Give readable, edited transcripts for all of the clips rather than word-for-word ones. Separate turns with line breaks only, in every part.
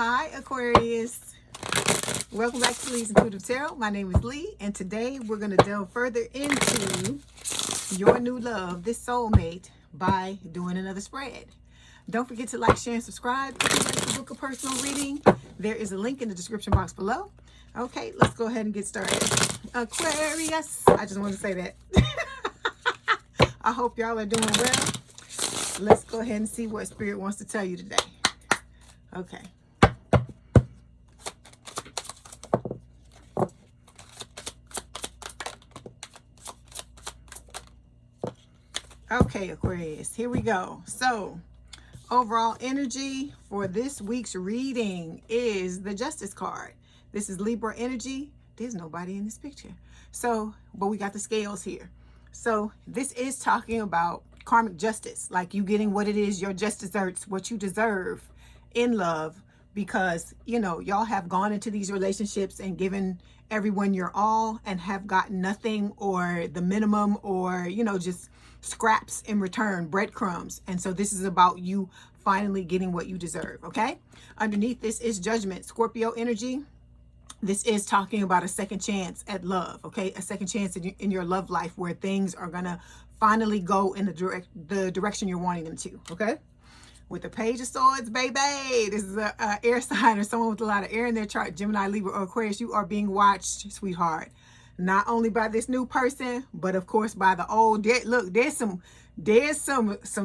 Hi Aquarius, welcome back to Leigh's Intuitive Tarot. My name is Leigh, and today we're going to delve further into your new love, this soulmate, by doing another spread. Don't forget to like, share, and subscribe. If you'd like to book a personal reading, there is a link in the description box below. Okay, let's go ahead and get started. Aquarius, I just want to say that. I hope y'all are doing well. Let's go ahead and see what Spirit wants to tell you today. Okay. Okay, Aquarius, here we go. So, overall energy for this week's reading is the Justice card. This is Libra energy. There's nobody in this picture. So, but we got the scales here. So, this is talking about karmic justice, like you getting what it is your just desserts, what you deserve in love, because, you know, y'all have gone into these relationships and given everyone your all and have gotten nothing or the minimum or, you know, just scraps in return, breadcrumbs. And so this is about you finally getting what you deserve. Okay. Underneath this is Judgment, Scorpio energy. This is talking about a second chance at love. Okay. A second chance in your love life where things are going to finally go in the direction you're wanting them to. Okay. With the Page of Swords, baby. This is a air sign or someone with a lot of air in their chart. Gemini, Libra, or Aquarius, you are being watched, sweetheart. Not only by this new person, but of course by the old. Look, there's some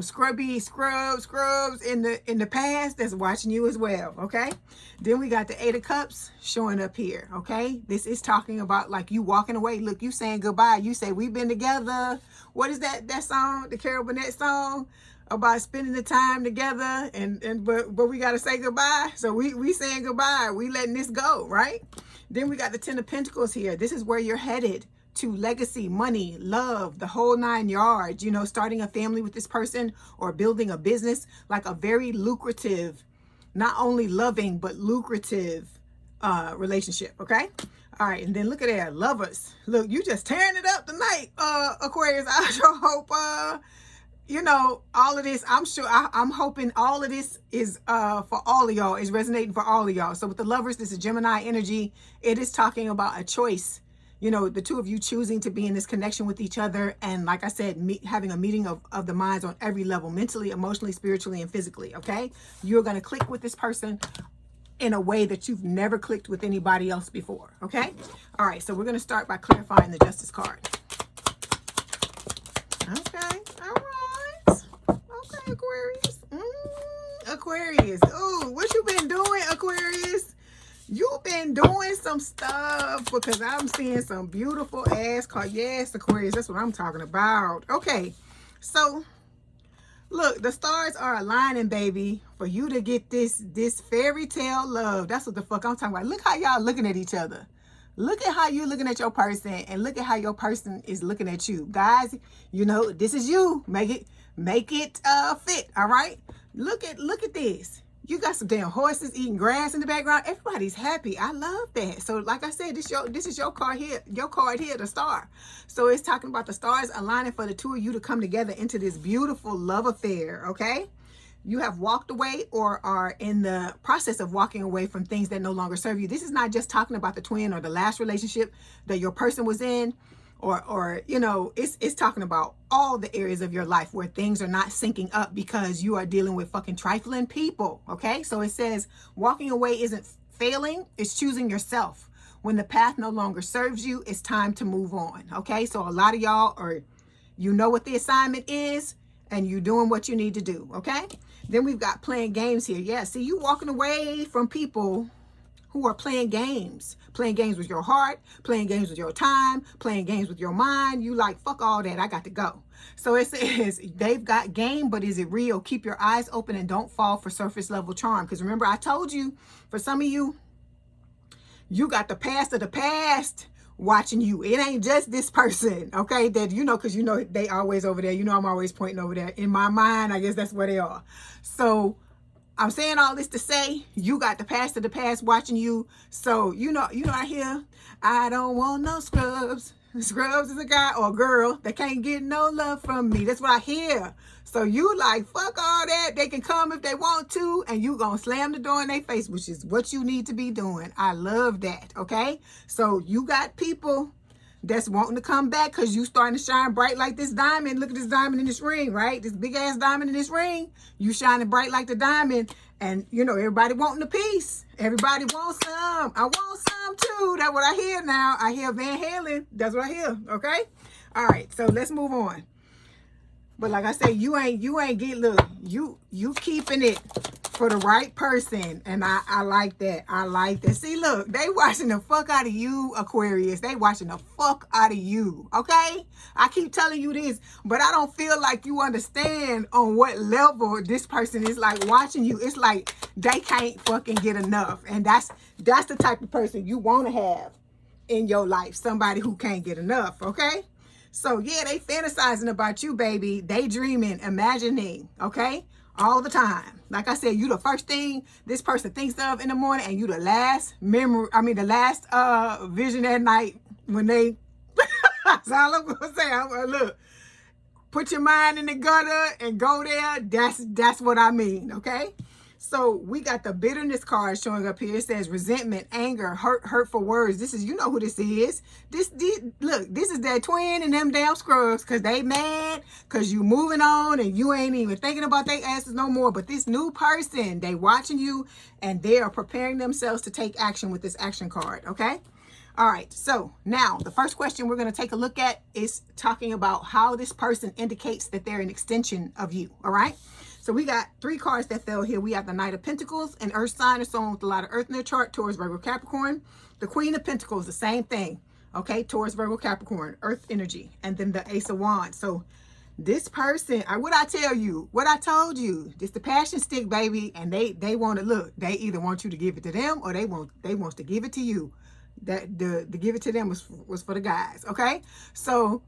scrubs in the past that's watching you as well. Okay. Then we got the Eight of Cups showing up here. Okay. This is talking about like you walking away. Look, you saying goodbye. You say we've been together. What is that song? The Carol Burnett song about spending the time together, but we got to say goodbye. So we saying goodbye. We letting this go, right? Then we got the Ten of Pentacles here. This is where you're headed to: legacy, money, love, the whole 9 yards, you know, starting a family with this person or building a business, like a very lucrative, not only loving, but lucrative relationship. Okay. All right. And then look at that, lovers. Look, you just tearing it up tonight, Aquarius. I sure hope, you know, all of this, I'm hoping all of this is for all of y'all, is resonating for all of y'all. So with the lovers, this is Gemini energy. It is talking about a choice, you know, the two of you choosing to be in this connection with each other. And like I said, having a meeting of the minds on every level, mentally, emotionally, spiritually, and physically. Okay. You're going to click with this person in a way that you've never clicked with anybody else before. Okay. All right. So we're going to start by clarifying the Justice card. Okay. All right. Okay, Aquarius. Aquarius. Oh, what you been doing, Aquarius? You've been doing some stuff, because I'm seeing some beautiful ass card. Yes, Aquarius, that's what I'm talking about. Okay, so look, the stars are aligning, baby, for you to get this fairy tale love. That's what the fuck I'm talking about. Look how y'all looking at each other. Look at how you're looking at your person, and look at how your person is looking at you. Guys, you know, this is you. Make it fit. All right. Look at this. You got some damn horses eating grass in the background. Everybody's happy. I love that. So like I said, this is your card here, the star. So it's talking about the stars aligning for the two of you to come together into this beautiful love affair. Okay. You have walked away or are in the process of walking away from things that no longer serve you. This is not just talking about the twin or the last relationship that your person was in, or you know, it's talking about all the areas of your life where things are not syncing up because you are dealing with fucking trifling people. Okay. So it says walking away isn't failing. It's choosing yourself. When the path no longer serves you, it's time to move on. Okay. So a lot of y'all you know what the assignment is, and you're doing what you need to do. Okay. Then we've got playing games here. Yeah, see, you walking away from people who are playing games with your heart, playing games with your time, playing games with your mind. You like, fuck all that. I got to go. So it says they've got game, but is it real? Keep your eyes open and don't fall for surface level charm. Because remember, I told you, for some of you, you got the past of the past watching you. It ain't just this person, okay, that you know, because you know they always over there. You know I'm always pointing over there. In my mind, I guess that's where they are. So I'm saying all this to say you got the past of the past watching you. So you know I hear, I don't want no scrubs. Scrubs is a guy or a girl that can't get no love from me. That's what I hear. So you like, fuck all that. They can come if they want to, and you gonna slam the door in their face, which is what you need to be doing. I love that, okay? So you got people that's wanting to come back because you starting to shine bright like this diamond. Look at this diamond in this ring, right? This big ass diamond in this ring. You shining bright like the diamond. And, you know, everybody wanting a piece. Everybody wants some. I want some too. That's what I hear now. I hear Van Halen. That's what I hear, okay? All right, so let's move on. But like I say, you ain't get, look, you keeping it for the right person. And I like that. I like that. See, look, they watching the fuck out of you, Aquarius. They watching the fuck out of you, okay? I keep telling you this, but I don't feel like you understand on what level this person is like watching you. It's like they can't fucking get enough. And that's the type of person you want to have in your life. Somebody who can't get enough, okay? So yeah, they fantasizing about you, baby. Daydreaming, imagining, okay? All the time. Like I said, you the first thing this person thinks of in the morning, and you the last memory, the last vision at night when they, that's all I'm gonna say. Look, put your mind in the gutter and go there. That's what I mean, okay? So we got the bitterness card showing up here. It says resentment, anger, hurtful words. This is, you know who this is. Look, this is that twin and them damn scrubs because they mad because you moving on and you ain't even thinking about their asses no more. But this new person, they watching you and they are preparing themselves to take action with this action card, okay? All right, so now the first question we're going to take a look at is talking about how this person indicates that they're an extension of you, all right? So we got 3 cards that fell here. We have the Knight of Pentacles, an earth sign or someone with a lot of earth in their chart, Taurus, Virgo, Capricorn. The Queen of Pentacles, the same thing, okay? Taurus, Virgo, Capricorn, earth energy. And then the Ace of Wands. So this person, what I tell you, what I told you, this the passion stick, baby. And they want to look, they either want you to give it to them or they want to give it to you. That the give it to them was for the guys, okay? So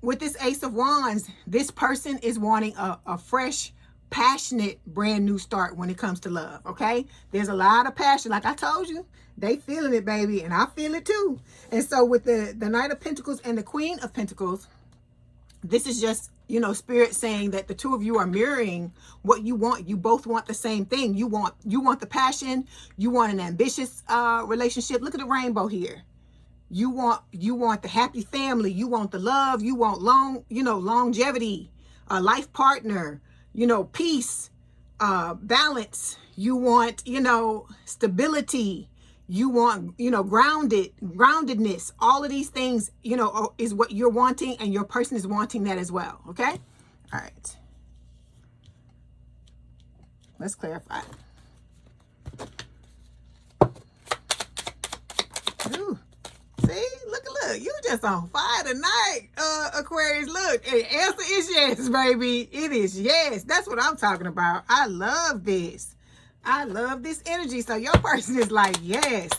with this Ace of Wands, this person is wanting a fresh, passionate, brand new start when it comes to love, okay? There's a lot of passion. Like I told you, they feeling it, baby, and I feel it too. And so with the Knight of Pentacles and the Queen of Pentacles, this is just, you know, Spirit saying that the two of you are mirroring what you want. You both want the same thing. You want the passion. You want an ambitious relationship. Look at the rainbow here. You want the happy family. You want the love. You want longevity, a life partner, peace, balance. You want, stability. You want, groundedness. All of these things, is what you're wanting, and your person is wanting that as well. Okay. All right. Let's clarify. Ooh. See, look, you just on fire tonight, Aquarius. Look, the answer is yes, baby. It is yes. That's what I'm talking about. I love this. I love this energy. So your person is like, yes,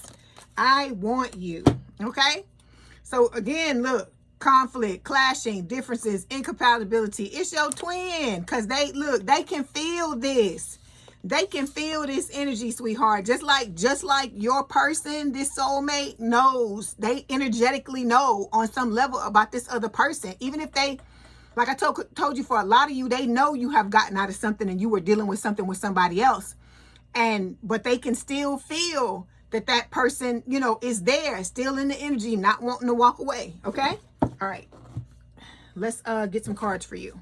I want you. Okay. So again, look, conflict, clashing, differences, incompatibility. It's your twin, because they can feel this. They can feel this energy, sweetheart. Just like your person, this soulmate knows. They energetically know on some level about this other person. Even if they, like I told you, for a lot of you, they know you have gotten out of something and you were dealing with something with somebody else. But they can still feel that person, is there, still in the energy, not wanting to walk away. Okay? All right. Let's get some cards for you.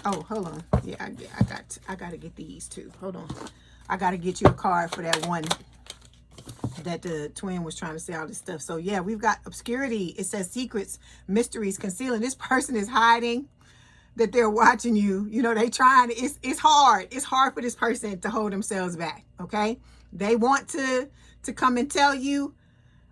Oh, hold on. Yeah, I got to get these too. Hold on. I got to get you a card for that one that the twin was trying to say all this stuff. So yeah, we've got obscurity. It says secrets, mysteries, concealing. This person is hiding that they're watching you. They trying to, it's hard. It's hard for this person to hold themselves back. Okay. They want to come and tell you,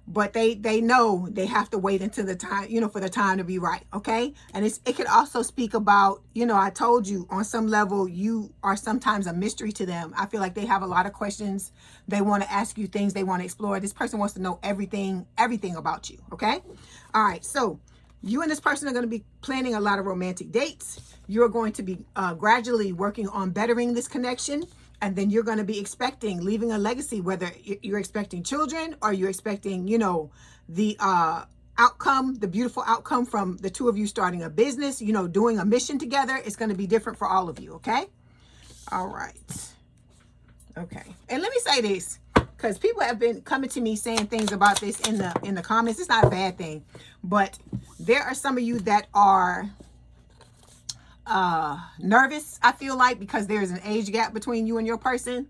but they know they have to wait until the time, for the time to be right. Okay. And it could also speak about, I told you, on some level, you are sometimes a mystery to them. I feel like they have a lot of questions. They want to ask you things. They want to explore. This person wants to know everything about you. Okay. All right. So you and this person are going to be planning a lot of romantic dates. You're going to be gradually working on bettering this connection. And then you're going to be expecting, leaving a legacy, whether you're expecting children or you're expecting, you know, the outcome, the beautiful outcome from the two of you starting a business, you know, doing a mission together. It's going to be different for all of you. Okay. All right. Okay. And let me say this, because people have been coming to me saying things about this in the comments. It's not a bad thing, but there are some of you that are nervous, I feel like, because there's an age gap between you and your person.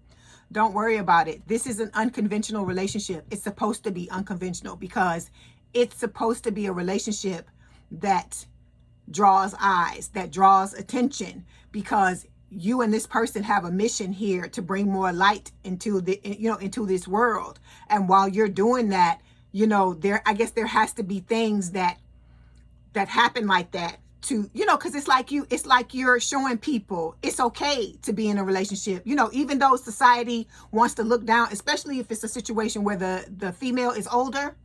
Don't worry about it. This is an unconventional relationship. It's supposed to be unconventional because it's supposed to be a relationship that draws eyes, that draws attention, because you and this person have a mission here to bring more light into the, you know, into this world. And while you're doing that, you know, I guess there has to be things that happen like that, to, you know, because it's like you're showing people it's okay to be in a relationship, you know, even though society wants to look down, especially if it's a situation where the female is older.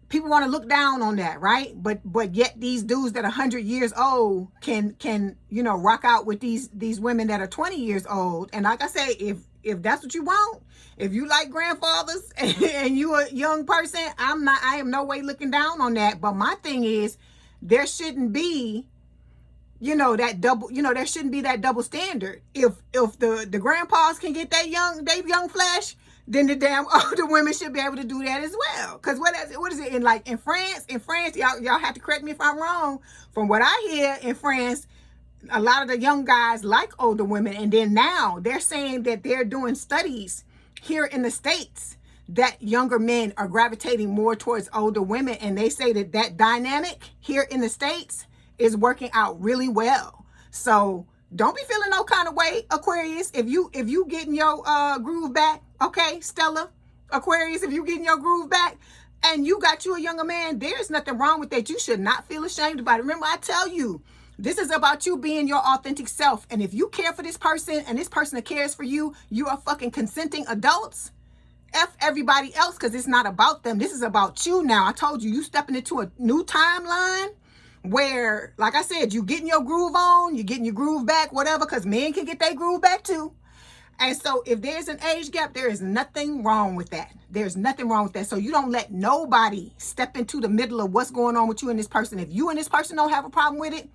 People want to look down on that, right? But yet these dudes that are 100 years old can, you know, rock out with these women that are 20 years old. And like I say, if that's what you want, if you like grandfathers and you a young person, I am no way looking down on that. But my thing is, there shouldn't be, you know, that double, you know, there shouldn't be that double standard. If the grandpas can get that young flesh, then the damn older women should be able to do that as well. Because what is it in France? In France, y'all have to correct me if I'm wrong. From what I hear, in France, a lot of the young guys like older women. And then now they're saying that they're doing studies here in the States that younger men are gravitating more towards older women. And they say that dynamic here in the States is working out really well. So don't be feeling no kind of way, Aquarius, if you getting your groove back. Okay, Stella, Aquarius, if you getting your groove back and you got you a younger man, there's nothing wrong with that. You should not feel ashamed about it. Remember, I tell you, this is about you being your authentic self. And if you care for this person and this person cares for you, you are fucking consenting adults. F everybody else, because it's not about them. This is about you now. I told you stepping into a new timeline where, like I said, you getting your groove on, you getting your groove back, whatever, because men can get their groove back too. And so if there's an age gap, there is nothing wrong with that. There's nothing wrong with that. So you don't let nobody step into the middle of what's going on with you and this person. If you and this person don't have a problem with it,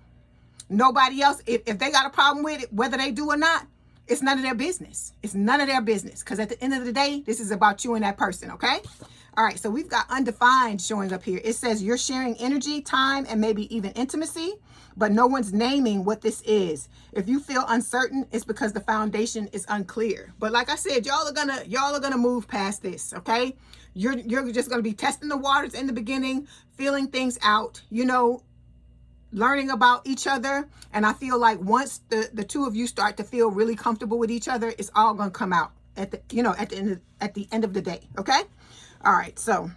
nobody else, if they got a problem with it, whether they do or not, it's none of their business. It's none of their business. Because at the end of the day, this is about you and that person, okay? All right, so we've got undefined showing up here. It says you're sharing energy, time, and maybe even intimacy, but no one's naming what this is. If you feel uncertain, it's because the foundation is unclear. But like I said, y'all are gonna move past this, okay? You're just gonna be testing the waters in the beginning, feeling things out, you know, learning about each other. And I feel like once the two of you start to feel really comfortable with each other, it's all gonna come out at the, you know, at the end of the day, okay? All right, so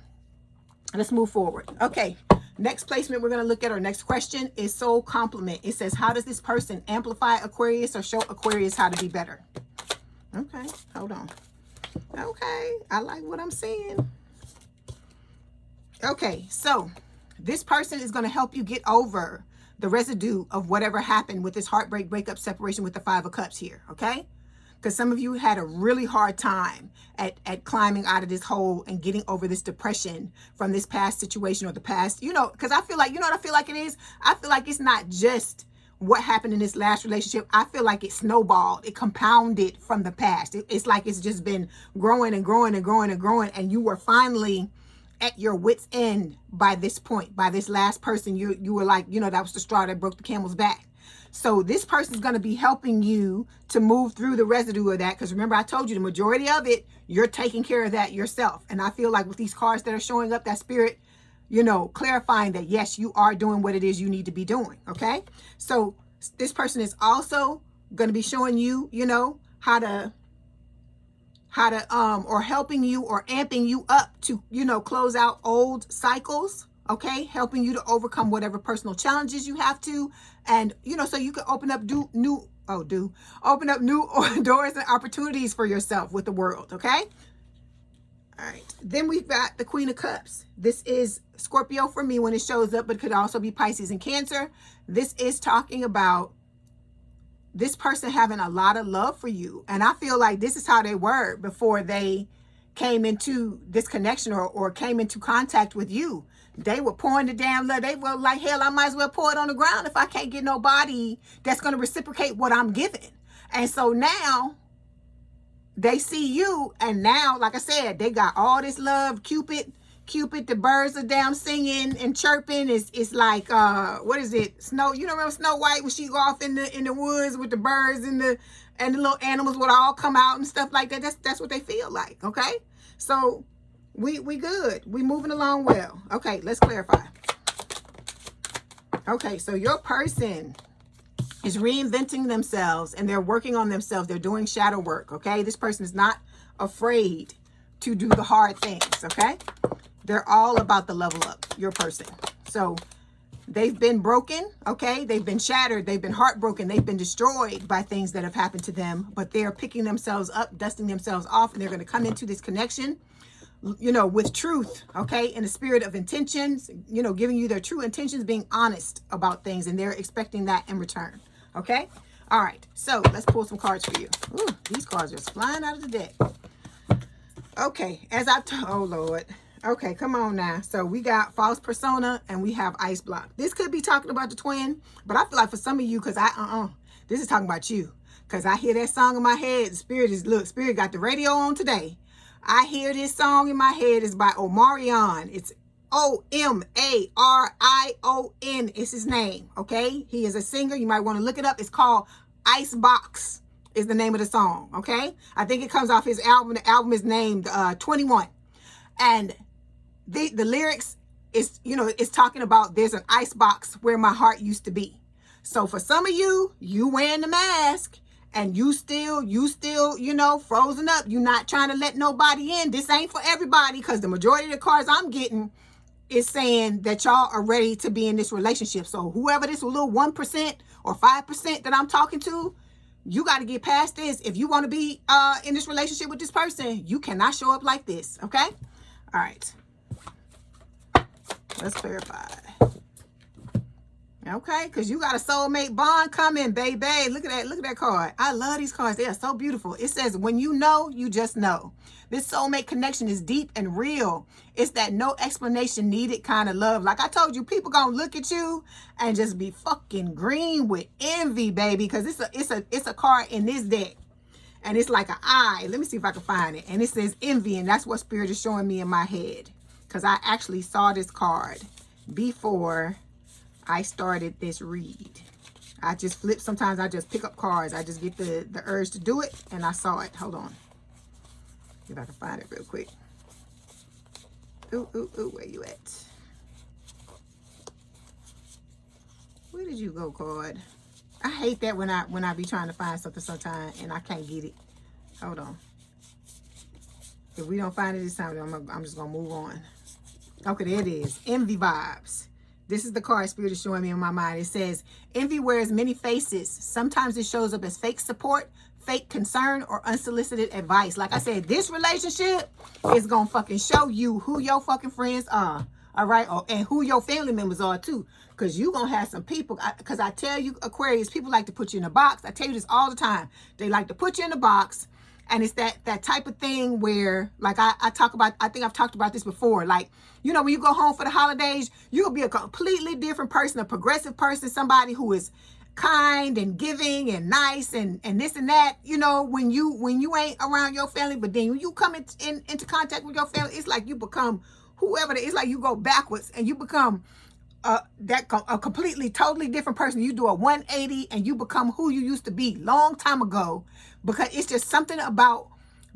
let's move forward. Okay, next placement we're going to look at, our next question is soul compliment. It says, how does this person amplify Aquarius or show Aquarius how to be better? Okay, hold on. Okay, I like what I'm seeing. Okay, so this person is going to help you get over the residue of whatever happened with this heartbreak, breakup, separation with the Five of Cups here, okay? Because some of you had a really hard time at climbing out of this hole and getting over this depression from this past situation or the past, you know, because I feel like, you know what I feel like it is? I feel like it's not just what happened in this last relationship. I feel like it snowballed, it compounded from the past. It's like it's just been growing and growing and growing and growing. And you were finally at your wit's end by this point, by this last person. You were like, you know, that was the straw that broke the camel's back. So this person is going to be helping you to move through the residue of that. Because remember, I told you the majority of it, you're taking care of that yourself. And I feel like with these cards that are showing up, that spirit, you know, clarifying that, yes, you are doing what it is you need to be doing. Okay. So this person is also going to be showing you, you know, how to or helping you or amping you up to, you know, close out old cycles. Okay, helping you to overcome whatever personal challenges you have to, and you know, so you can open up new doors and opportunities for yourself with the world. Okay. All right. Then we've got the Queen of Cups. This is Scorpio for me when it shows up, but it could also be Pisces and Cancer. This is talking about this person having a lot of love for you. And I feel like this is how they were before they came into this connection or came into contact with you. They were pouring the damn love. They were like, hell, I might as well pour it on the ground if I can't get nobody that's going to reciprocate what I'm giving. And so now they see you, and now, like I said, they got all this love. Cupid, the birds are down singing and chirping. It's like, what is it? Snow, you know, remember Snow White when she go off in the woods with the birds and the little animals would all come out and stuff like that. That's what they feel like, okay? So we good. We moving along well. Okay, let's clarify. Okay, so your person is reinventing themselves and they're working on themselves. They're doing shadow work, okay? This person is not afraid to do the hard things, okay? They're all about the level up, your person. So they've been broken, okay? They've been shattered. They've been heartbroken. They've been destroyed by things that have happened to them, but they're picking themselves up, dusting themselves off, and they're going to come into this connection, you know, with truth, okay? In the spirit of intentions, you know, giving you their true intentions, being honest about things, and they're expecting that in return, okay? All right, so let's pull some cards for you. Ooh, these cards are just flying out of the deck. Okay, oh Lord. Okay, come on now. So we got false persona and we have ice block. This could be talking about the twin, but I feel like for some of you, because this is talking about you. Because I hear that song in my head. The Spirit is, look, Spirit got the radio on today. I hear this song in my head. It's by Omarion. It's Omarion. It's his name, okay? He is a singer. You might want to look it up. It's called Icebox is the name of the song, okay? I think it comes off his album. The album is named 21. And the lyrics is, you know, it's talking about there's an ice box where my heart used to be. So for some of you, you wearing the mask and you still, you know, frozen up. You're not trying to let nobody in. This ain't for everybody, because the majority of the cards I'm getting is saying that y'all are ready to be in this relationship. So whoever this little 1% or 5% that I'm talking to, you got to get past this. If you want to be in this relationship with this person, you cannot show up like this, okay? All right. Let's clarify. Okay, because you got a soulmate bond coming, baby. Look at that card. I love these cards. They are so beautiful. It says, when you know, you just know. This soulmate connection is deep and real. It's that no explanation needed kind of love. Like I told you, people gonna look at you and just be fucking green with envy, baby. Because it's a card in this deck. And it's like an eye. Let me see if I can find it. And it says envy. And that's what Spirit is showing me in my head. Because I actually saw this card before I started this read. I just flip. Sometimes I just pick up cards. I just get the urge to do it. And I saw it. Hold on. See if I can find it real quick. Ooh, where you at? Where did you go, card? I hate that when I be trying to find something sometime and I can't get it. Hold on. If we don't find it this time, I'm just going to move on. Okay, there it is. Envy vibes. This is the card Spirit is showing me in my mind. It says, envy wears many faces. Sometimes it shows up as fake support, fake concern, or unsolicited advice. Like I said, this relationship is going to fucking show you who your fucking friends are. All right? And who your family members are too. Because you're going to have some people. Because I tell you, Aquarius, people like to put you in a box. I tell you this all the time. They like to put you in a box. And it's that type of thing where, like I talk about, I think I've talked about this before. Like, you know, when you go home for the holidays, you'll be a completely different person, a progressive person, somebody who is kind and giving and nice and this and that, you know, when you ain't around your family. But then when you come into contact with your family, it's like you become whoever. It's like you go backwards and you become a completely, totally different person. You do a 180 and you become who you used to be long time ago, because it's just something about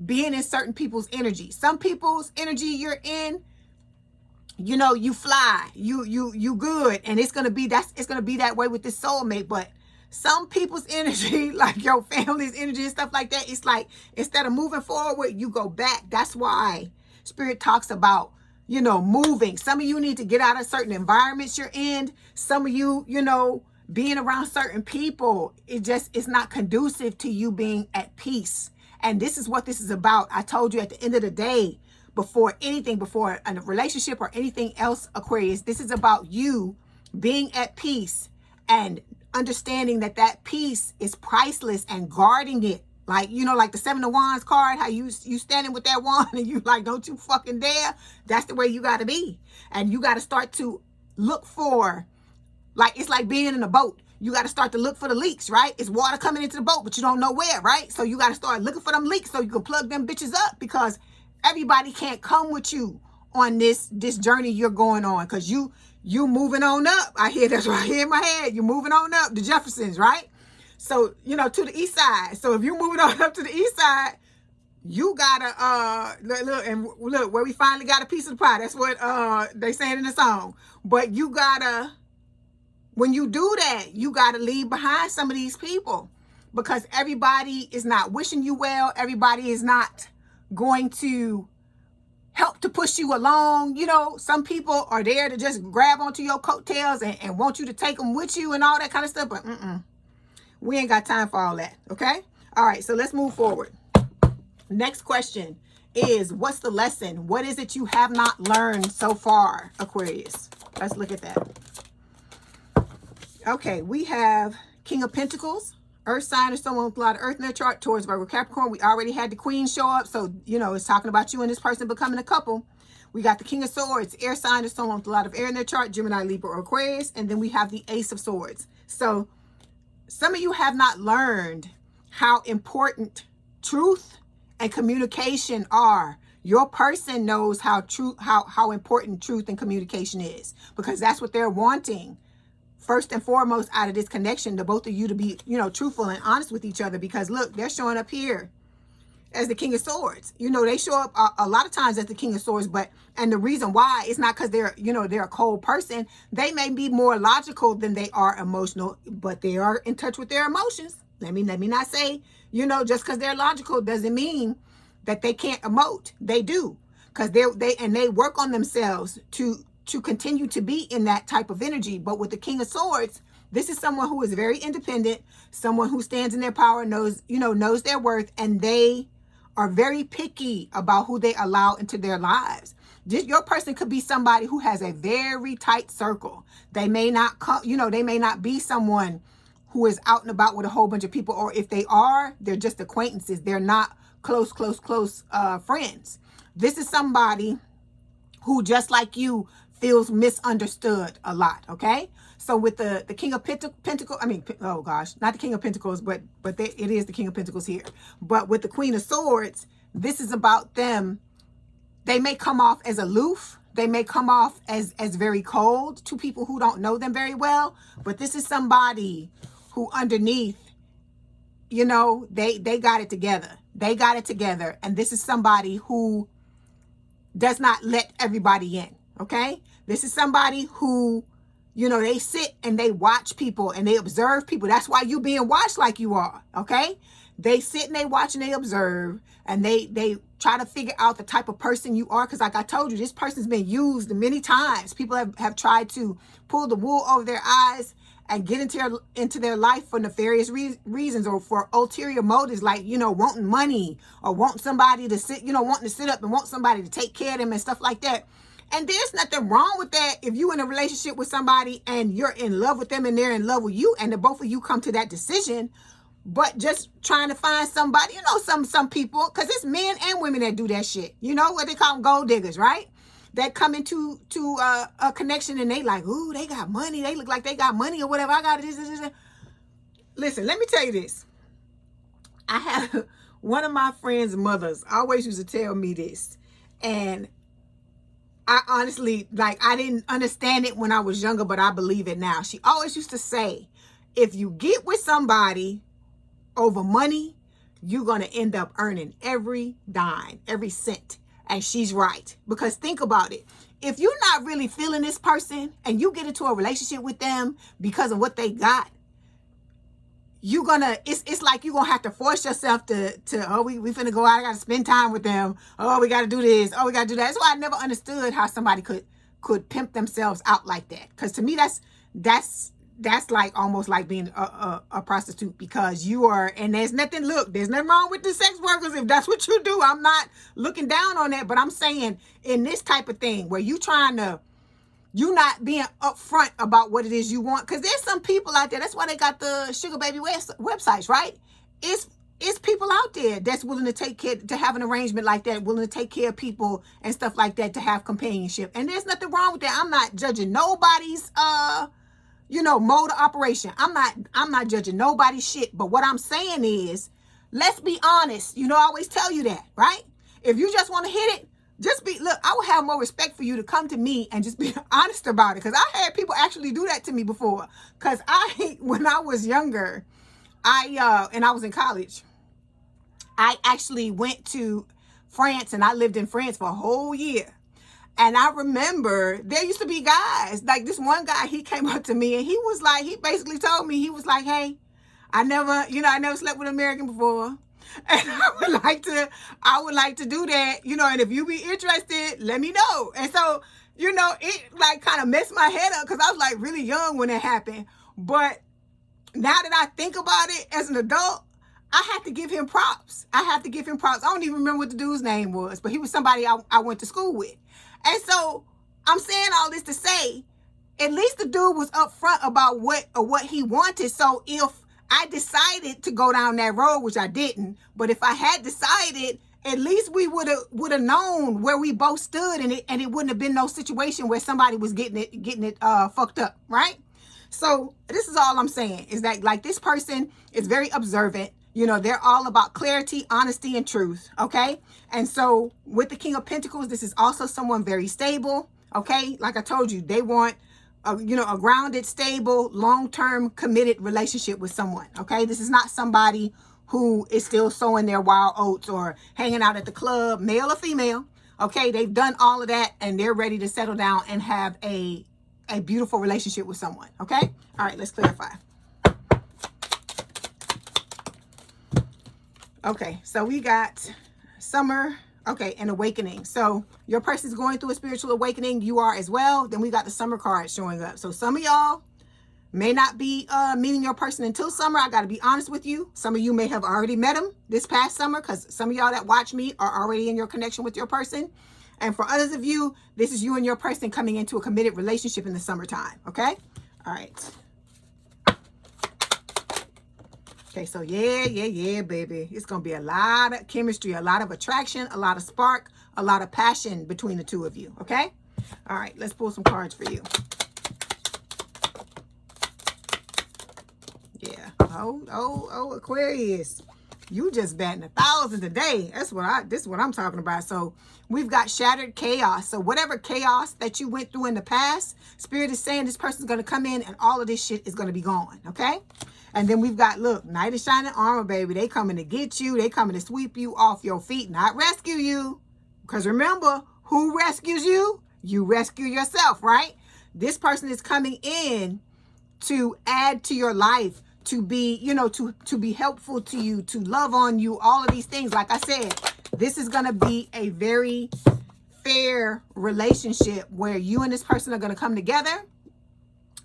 being in certain people's energy. Some people's energy you're in, you know, you fly, you good, and it's gonna be that way with this soulmate. But some people's energy, like your family's energy and stuff like that, it's like instead of moving forward, you go back. That's why Spirit talks about, you know, moving. Some of you need to get out of certain environments you're in. Some of you, you know, being around certain people, it's not conducive to you being at peace. And this is what this is about. I told you at the end of the day, before a relationship or anything else, Aquarius, this is about you being at peace and understanding that that peace is priceless and guarding it. Like, you know, like the Seven of Wands card, how you standing with that wand and you like, don't you fucking dare. That's the way you got to be. And you got to start to look for, like, it's like being in a boat. You got to start to look for the leaks, right? It's water coming into the boat, but you don't know where, right? So you got to start looking for them leaks so you can plug them bitches up, because everybody can't come with you on this journey you're going on, because you moving on up. I hear that's right here in my head. You're moving on up, the Jeffersons, right? So, you know, to the east side. So if you're moving on up to the east side, you gotta look where we finally got a piece of the pie. That's what they saying in the song. But you gotta, when you do that, you gotta leave behind some of these people, because everybody is not wishing you well. Everybody is not going to help to push you along. You know, some people are there to just grab onto your coattails and want you to take them with you and all that kind of stuff. But we ain't got time for all that. Okay. All right. So let's move forward. Next question is, what's the lesson? What is it you have not learned so far, Aquarius? Let's look at that. Okay. We have King of Pentacles, Earth sign, or someone with a lot of earth in their chart, Taurus, Virgo, Capricorn. We already had the Queen show up. So, you know, it's talking about you and this person becoming a couple. We got the King of Swords, air sign, or someone with a lot of air in their chart, Gemini, Libra, or Aquarius. And then we have the Ace of Swords. So some of you have not learned how important truth and communication are. Your person knows how important truth and communication is, because that's what they're wanting. First and foremost, out of this connection, the both of you to be, you know, truthful and honest with each other. Because look, they're showing up here as the King of Swords. You know, they show up a lot of times as the King of Swords, and the reason why is not because they're, you know, they're a cold person. They may be more logical than they are emotional, but they are in touch with their emotions. Let me not say, you know, just because they're logical doesn't mean that they can't emote. They do, because they work on themselves to continue to be in that type of energy. But with the King of Swords, this is someone who is very independent, someone who stands in their power, knows their worth, and they are very picky about who they allow into their lives. Your person could be somebody who has a very tight circle. They may not come, you know, they may not be someone who is out and about with a whole bunch of people, or if they are, they're just acquaintances. They're not close friends. This is somebody who, just like you, feels misunderstood a lot. Okay. So with the King of Pentacles, I mean, oh gosh, not the King of Pentacles, but it is the King of Pentacles here. But with the Queen of Swords, this is about them. They may come off as aloof. They may come off as very cold to people who don't know them very well. But this is somebody who underneath, you know, they got it together. They got it together. And this is somebody who does not let everybody in. Okay. This is somebody who, you know, they sit and they watch people and they observe people. That's why you being watched like you are. Okay. They sit and they watch and they observe, and they try to figure out the type of person you are. Because like I told you, this person's been used many times. People have tried to pull the wool over their eyes and get into their life for nefarious reasons, or for ulterior motives, like, you know, wanting money, or want somebody to sit, you know, wanting to sit up and want somebody to take care of them and stuff like that. And there's nothing wrong with that if you're in a relationship with somebody and you're in love with them and they're in love with you, and the both of you come to that decision. But just trying to find somebody, you know, some people, because it's men and women that do that shit. You know what they call them? Gold diggers, right? That come into a connection and they like, ooh, they got money. They look like they got money or whatever. I got this. Listen, let me tell you this. I have one of my friend's mothers always used to tell me this. And I honestly, like, I didn't understand it when I was younger, but I believe it now. She always used to say, if you get with somebody over money, you're going to end up earning every dime, every cent. And she's right. Because think about it. If you're not really feeling this person and you get into a relationship with them because of what they got, you're gonna, it's like you're gonna have to force yourself to oh, we finna go out, I gotta spend time with them. Oh, we gotta do this. Oh, we gotta do that. That's why I never understood how somebody could pimp themselves out like that. Because to me, that's like almost like being a prostitute, because you are, and there's nothing wrong with the sex workers if that's what you do. I'm not looking down on that, but I'm saying in this type of thing where you trying to you not being upfront about what it is you want. Because there's some people out there, that's why they got the sugar baby websites, right? It's people out there that's willing to take care, to have an arrangement like that, willing to take care of people and stuff like that, to have companionship. And there's nothing wrong with that. I'm not judging nobody's mode of operation. I'm not judging nobody's shit. But what I'm saying is, let's be honest. I always tell you that, right? If you just want to hit it, look, I would have more respect for you to come to me and just be honest about it. Because I had people actually do that to me before. Because when I was younger, and I was in college, I actually went to France, and I lived in France for a whole year. And I remember there used to be guys, like this one guy, he came up to me and he basically told me, he was like, hey, I never slept with an American before. And I would like to do that, and if you be interested, let me know. And so, it like kind of messed my head up because I was like really young when it happened. But now that I think about it as an adult, I have to give him props. I don't even remember what the dude's name was, but he was somebody I went to school with. And so I'm saying all this to say, at least the dude was upfront about what he wanted. So if I decided to go down that road, which I didn't, but if I had decided, at least we would have known where we both stood, and it wouldn't have been no situation where somebody was getting it fucked up, right? So this is all I'm saying, is that like this person is very observant. They're all about clarity, honesty, and truth. Okay. And so with the King of Pentacles, this is also someone very stable. Okay. Like I told you, they want a grounded, stable, long-term committed relationship with someone. Okay. This is not somebody who is still sowing their wild oats or hanging out at the club, male or female. Okay. They've done all of that and they're ready to settle down and have a beautiful relationship with someone. Okay. All right. Let's clarify. Okay, so we got summer, and awakening. So your person's going through a spiritual awakening. You are as well. Then we got the summer card showing up. So some of y'all may not be meeting your person until summer. I got to be honest with you. Some of you may have already met him this past summer, because some of y'all that watch me are already in your connection with your person. And for others of you, this is you and your person coming into a committed relationship in the summertime. Okay? All right. Okay, so yeah, baby. It's going to be a lot of chemistry, a lot of attraction, a lot of spark, a lot of passion between the two of you, okay? All right, let's pull some cards for you. Yeah. Oh, Aquarius. You just batting 1,000 today. This is what I'm talking about. So we've got shattered chaos. So whatever chaos that you went through in the past, Spirit is saying this person's going to come in and all of this shit is going to be gone, okay? And then we've got, look, knight of shining armor, baby. They coming to get you. They coming to sweep you off your feet, not rescue you. Because remember, who rescues you? You rescue yourself, right? This person is coming in to add to your life, to be, to be helpful to you, to love on you, all of these things. Like I said, this is going to be a very fair relationship where you and this person are going to come together.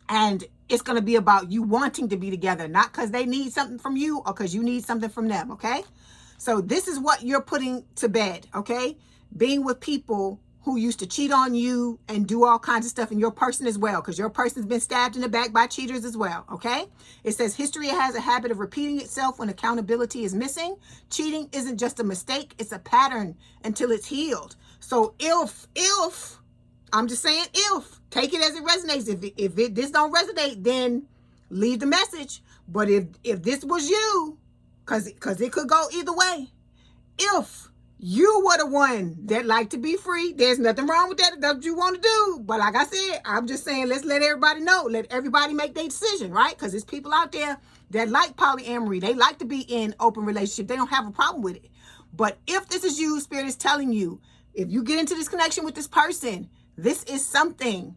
And it's going to be about you wanting to be together, not because they need something from you or because you need something from them, okay? So this is what you're putting to bed, okay? Being with people who used to cheat on you and do all kinds of stuff in your person as well, because your person's been stabbed in the back by cheaters as well, okay? It says history has a habit of repeating itself when accountability is missing. Cheating isn't just a mistake, it's a pattern until it's healed. So if I'm just saying, take it as it resonates. If this don't resonate, then leave the message. But if this was you, because it could go either way. If you were the one that liked to be free, there's nothing wrong with that. That's what you want to do. But like I said, I'm just saying, let's let everybody know. Let everybody make their decision, right? Because there's people out there that like polyamory. They like to be in open relationship. They don't have a problem with it. But if this is you, Spirit is telling you, if you get into this connection with this person, this is something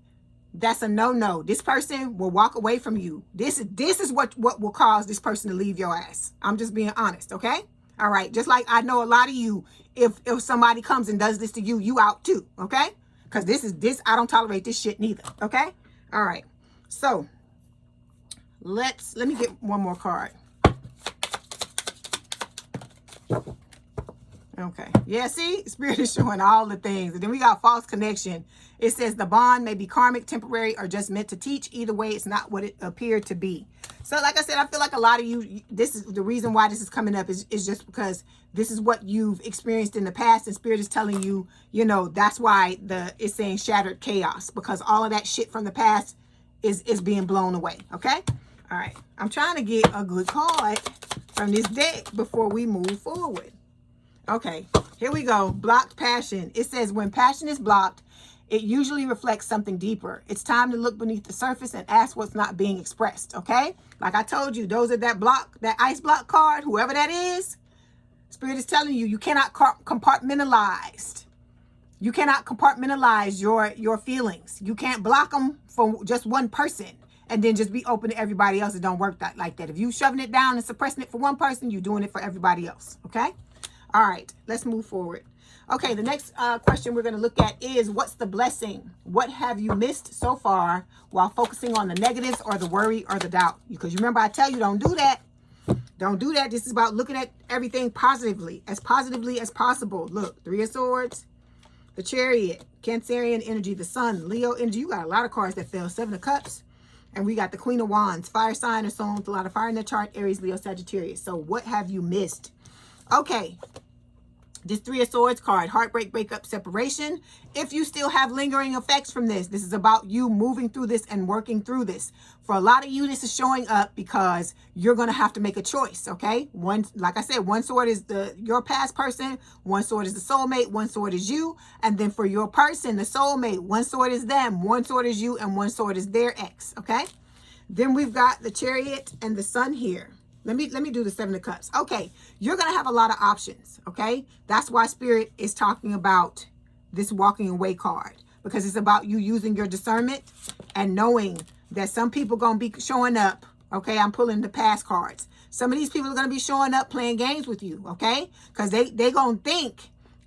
that's a no-no. This person will walk away from you. This is what will cause this person to leave your ass. I'm just being honest, okay? All right. Just like I know a lot of you, if somebody comes and does this to you, you out too, okay? Because this I don't tolerate this shit neither, okay? All right. So let me get one more card. Okay. Yeah, see? Spirit is showing all the things. And then we got false connection. It says the bond may be karmic, temporary, or just meant to teach. Either way, it's not what it appeared to be. So like I said, I feel like a lot of you, this is the reason why this is coming up is just because this is what you've experienced in the past. And Spirit is telling you, you know, that's why it's saying shattered chaos. Because all of that shit from the past is being blown away. Okay? All right. I'm trying to get a good card from this deck before we move forward. Okay, here we go. Blocked passion. It says when passion is blocked, it usually reflects something deeper. It's time to look beneath the surface and ask what's not being expressed, okay? Like I told you, those are that ice block card, whoever that is, Spirit is telling you, you cannot compartmentalize. You cannot compartmentalize your feelings. You can't block them for just one person and then just be open to everybody else. It don't work like that. If you shoving it down and suppressing it for one person, you're doing it for everybody else, okay? All right, let's move forward. Okay, the next question we're going to look at is, what's the blessing? What have you missed so far while focusing on the negatives or the worry or the doubt? Because remember, I tell you, don't do that. Don't do that. This is about looking at everything positively as possible. Look, Three of Swords, the Chariot, Cancerian energy, the Sun, Leo energy. You got a lot of cards that fell. Seven of Cups. And we got the Queen of Wands, fire sign or someone with a lot of fire in their chart, Aries, Leo, Sagittarius. So what have you missed? Okay. This Three of Swords card, heartbreak, breakup, separation. If you still have lingering effects from this is about you moving through this and working through this. For a lot of you, this is showing up because you're going to have to make a choice, okay? One, like I said, one sword is your past person, one sword is the soulmate, one sword is you. And then for your person, the soulmate, one sword is them, one sword is you, and one sword is their ex, okay? Then we've got the Chariot and the Sun here. Let me do the Seven of Cups. Okay, you're going to have a lot of options, okay? That's why Spirit is talking about this walking away card. Because it's about you using your discernment and knowing that some people going to be showing up, okay? I'm pulling the past cards. Some of these people are going to be showing up playing games with you, okay? Because they going to think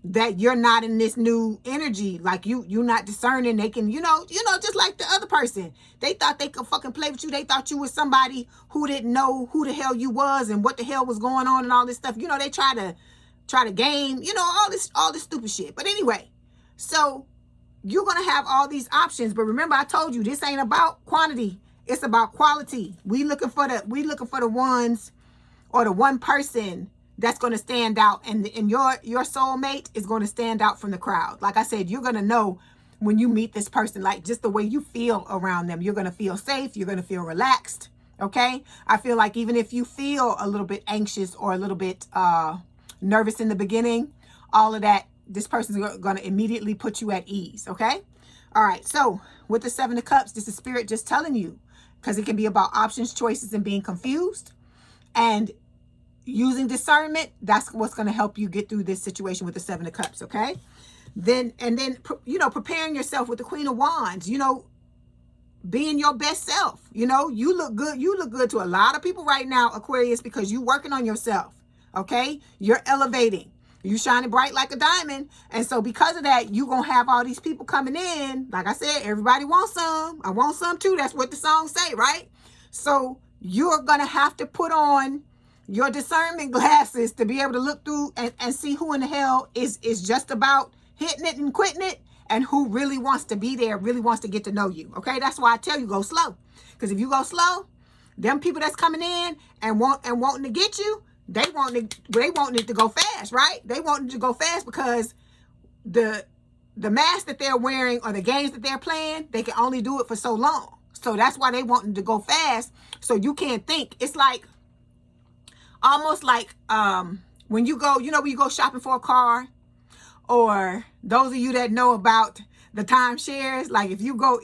that you're not in this new energy, like you're not discerning. They can, you know, just like the other person, they thought they could fucking play with you. They thought you was somebody who didn't know who the hell you was and what the hell was going on and all this stuff. You know, they try to game, you know, all this stupid shit. But anyway, so you're gonna have all these options. But remember, I told you this ain't about quantity; it's about quality. We looking for the ones, or the one person that's going to stand out, and your soulmate is going to stand out from the crowd. Like I said, you're going to know when you meet this person, like just the way you feel around them. You're going to feel safe. You're going to feel relaxed. Okay. I feel like even if you feel a little bit anxious or a little bit nervous in the beginning, all of that, this person's going to immediately put you at ease. Okay. All right. So with the Seven of Cups, this is Spirit just telling you, because it can be about options, choices, and being confused. And using discernment, that's what's going to help you get through this situation with the Seven of Cups, okay? Then, you know, preparing yourself with the Queen of Wands, you know, being your best self. You know, you look good. You look good to a lot of people right now, Aquarius, because you're working on yourself, okay? You're elevating. You shining bright like a diamond. And so because of that, you're going to have all these people coming in. Like I said, everybody wants some. I want some too. That's what the songs say, right? So you're going to have to put on your discernment glasses to be able to look through and see who in the hell is just about hitting it and quitting it, and who really wants to be there, really wants to get to know you. Okay, that's why I tell you go slow. Because if you go slow, them people that's coming in and wanting to get you, they want it to go fast, right? They want it to go fast because the mask that they're wearing or the games that they're playing, they can only do it for so long. So that's why they want it to go fast. So you can't think. It's like almost like when you go, you know, when you go shopping for a car, or those of you that know about the timeshares, like if you go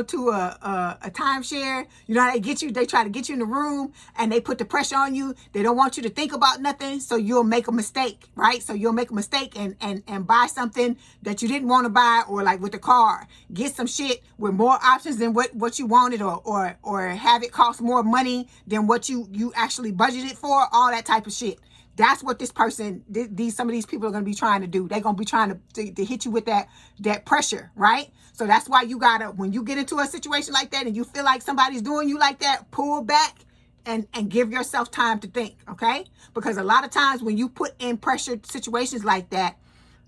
to a timeshare, you know how they try to get you in the room and they put the pressure on you. They don't want you to think about nothing, so you'll make a mistake, right? So you'll make a mistake and buy something that you didn't want to buy, or like with the car, get some shit with more options than what you wanted, or have it cost more money than what you actually budgeted for, all that type of shit. That's what this person, some of these people are going to be trying to do. They're going to be trying to hit you with that pressure, right? So that's why you got to, when you get into a situation like that and you feel like somebody's doing you like that, pull back and give yourself time to think, okay? Because a lot of times when you put in pressured situations like that,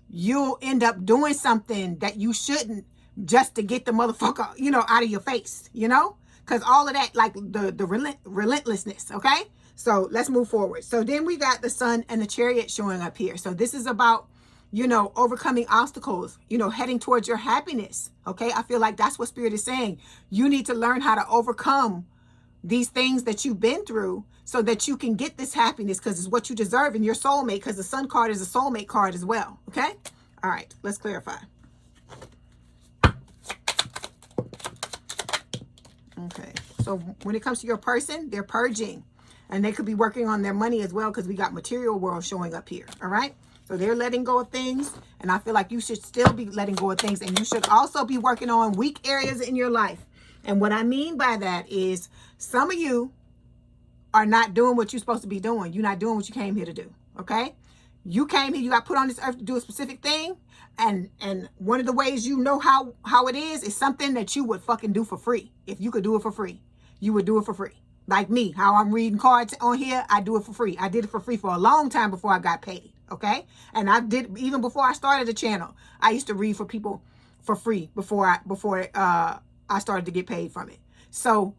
you'll end up doing something that you shouldn't just to get the motherfucker, you know, out of your face, you know? Because all of that, like the relentlessness, okay? So let's move forward. So then we got the Sun and the Chariot showing up here. So this is about, you know, overcoming obstacles, you know, heading towards your happiness, okay? I feel like that's what Spirit is saying. You need to learn how to overcome these things that you've been through so that you can get this happiness, because it's what you deserve in your soulmate, because the Sun card is a soulmate card as well, okay? All right, let's clarify. Okay, so when it comes to your person, they're purging, and they could be working on their money as well, because we got material world showing up here, all right? So they're letting go of things, and I feel like you should still be letting go of things, and you should also be working on weak areas in your life. And what I mean by that is some of you are not doing what you're supposed to be doing. You're not doing what you came here to do, okay? You came here, you got put on this earth to do a specific thing, and one of the ways you know how it is something that you would fucking do for free. If you could do it for free, you would do it for free. Like me, how I'm reading cards on here, I do it for free. I did it for free for a long time before I got paid, okay? And I did, even before I started the channel, I used to read for people for free before I started to get paid from it. So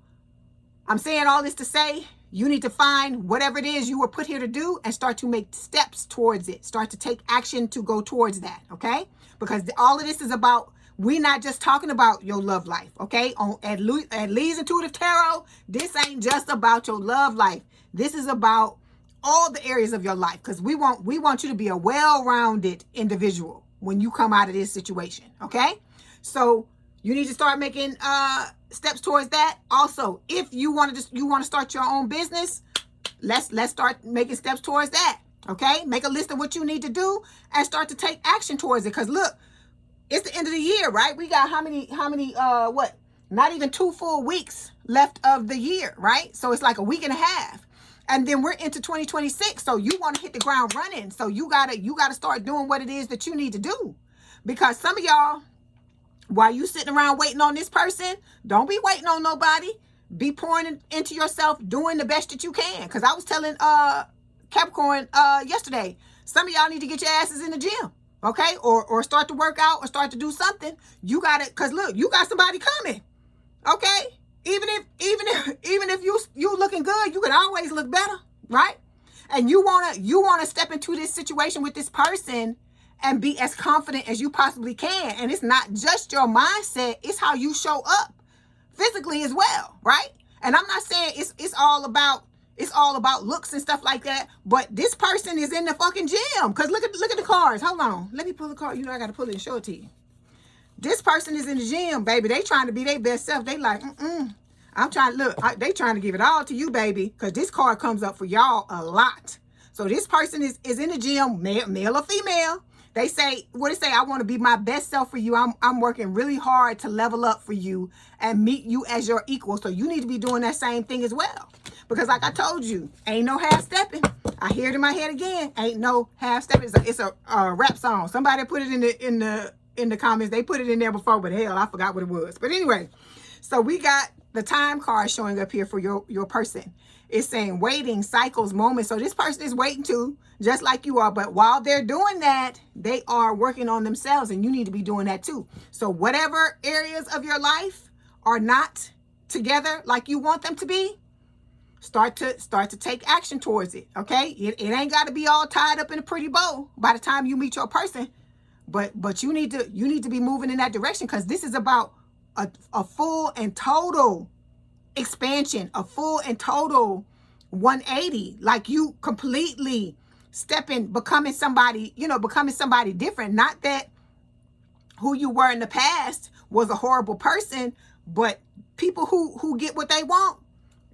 I'm saying all this to say, you need to find whatever it is you were put here to do and start to make steps towards it. Start to take action to go towards that, okay? Because all of this is about, we're not just talking about your love life, okay? At Leigh's Intuitive Tarot, this ain't just about your love life. This is about all the areas of your life, because we want you to be a well-rounded individual when you come out of this situation, okay? So you need to start making steps towards that. Also, if you want to start your own business, let's start making steps towards that. Okay, make a list of what you need to do and start to take action towards it. Because look, it's the end of the year, right? We got how many what? Not even 2 full weeks left of the year, right? So it's like a week and a half, and then we're into 2026. So you want to hit the ground running. So you gotta start doing what it is that you need to do, because some of y'all, while you sitting around waiting on this person, don't be waiting on nobody. Be pouring into yourself, doing the best that you can. Because I was telling Capricorn yesterday, some of y'all need to get your asses in the gym, okay? Or start to work out or start to do something. You got it, because look, you got somebody coming, okay? Even if you looking good, you can always look better, right? And you wanna step into this situation with this person and be as confident as you possibly can. And it's not just your mindset, it's how you show up physically as well, right? And I'm not saying it's all about looks and stuff like that, but this person is in the fucking gym. Because look at the cards. Hold on, let me pull the card. You know, I gotta pull it and show it to you. This person is in the gym, baby. They trying to be their best self. They like, I'm trying to look. They trying to give it all to you, baby. Because this card comes up for y'all a lot. So this person is in the gym, male or female. They say, what it say? I want to be my best self for you. I'm working really hard to level up for you and meet you as your equal. So you need to be doing that same thing as well. Because like I told you, ain't no half stepping. I hear it in my head again. Ain't no half stepping. It's a rap song. Somebody put it in the comments. They put it in there before, but hell, I forgot what it was. But anyway, so we got the time card showing up here for your person. It's saying waiting, cycles, moments. So this person is waiting too, just like you are. But while they're doing that, they are working on themselves, and you need to be doing that too. So whatever areas of your life are not together like you want them to be, start to take action towards it. Okay, it ain't got to be all tied up in a pretty bow by the time you meet your person, but you need to be moving in that direction, because this is about a full and total expansion, a full and total 180. Like you completely becoming somebody different. Not that who you were in the past was a horrible person, but people who get what they want,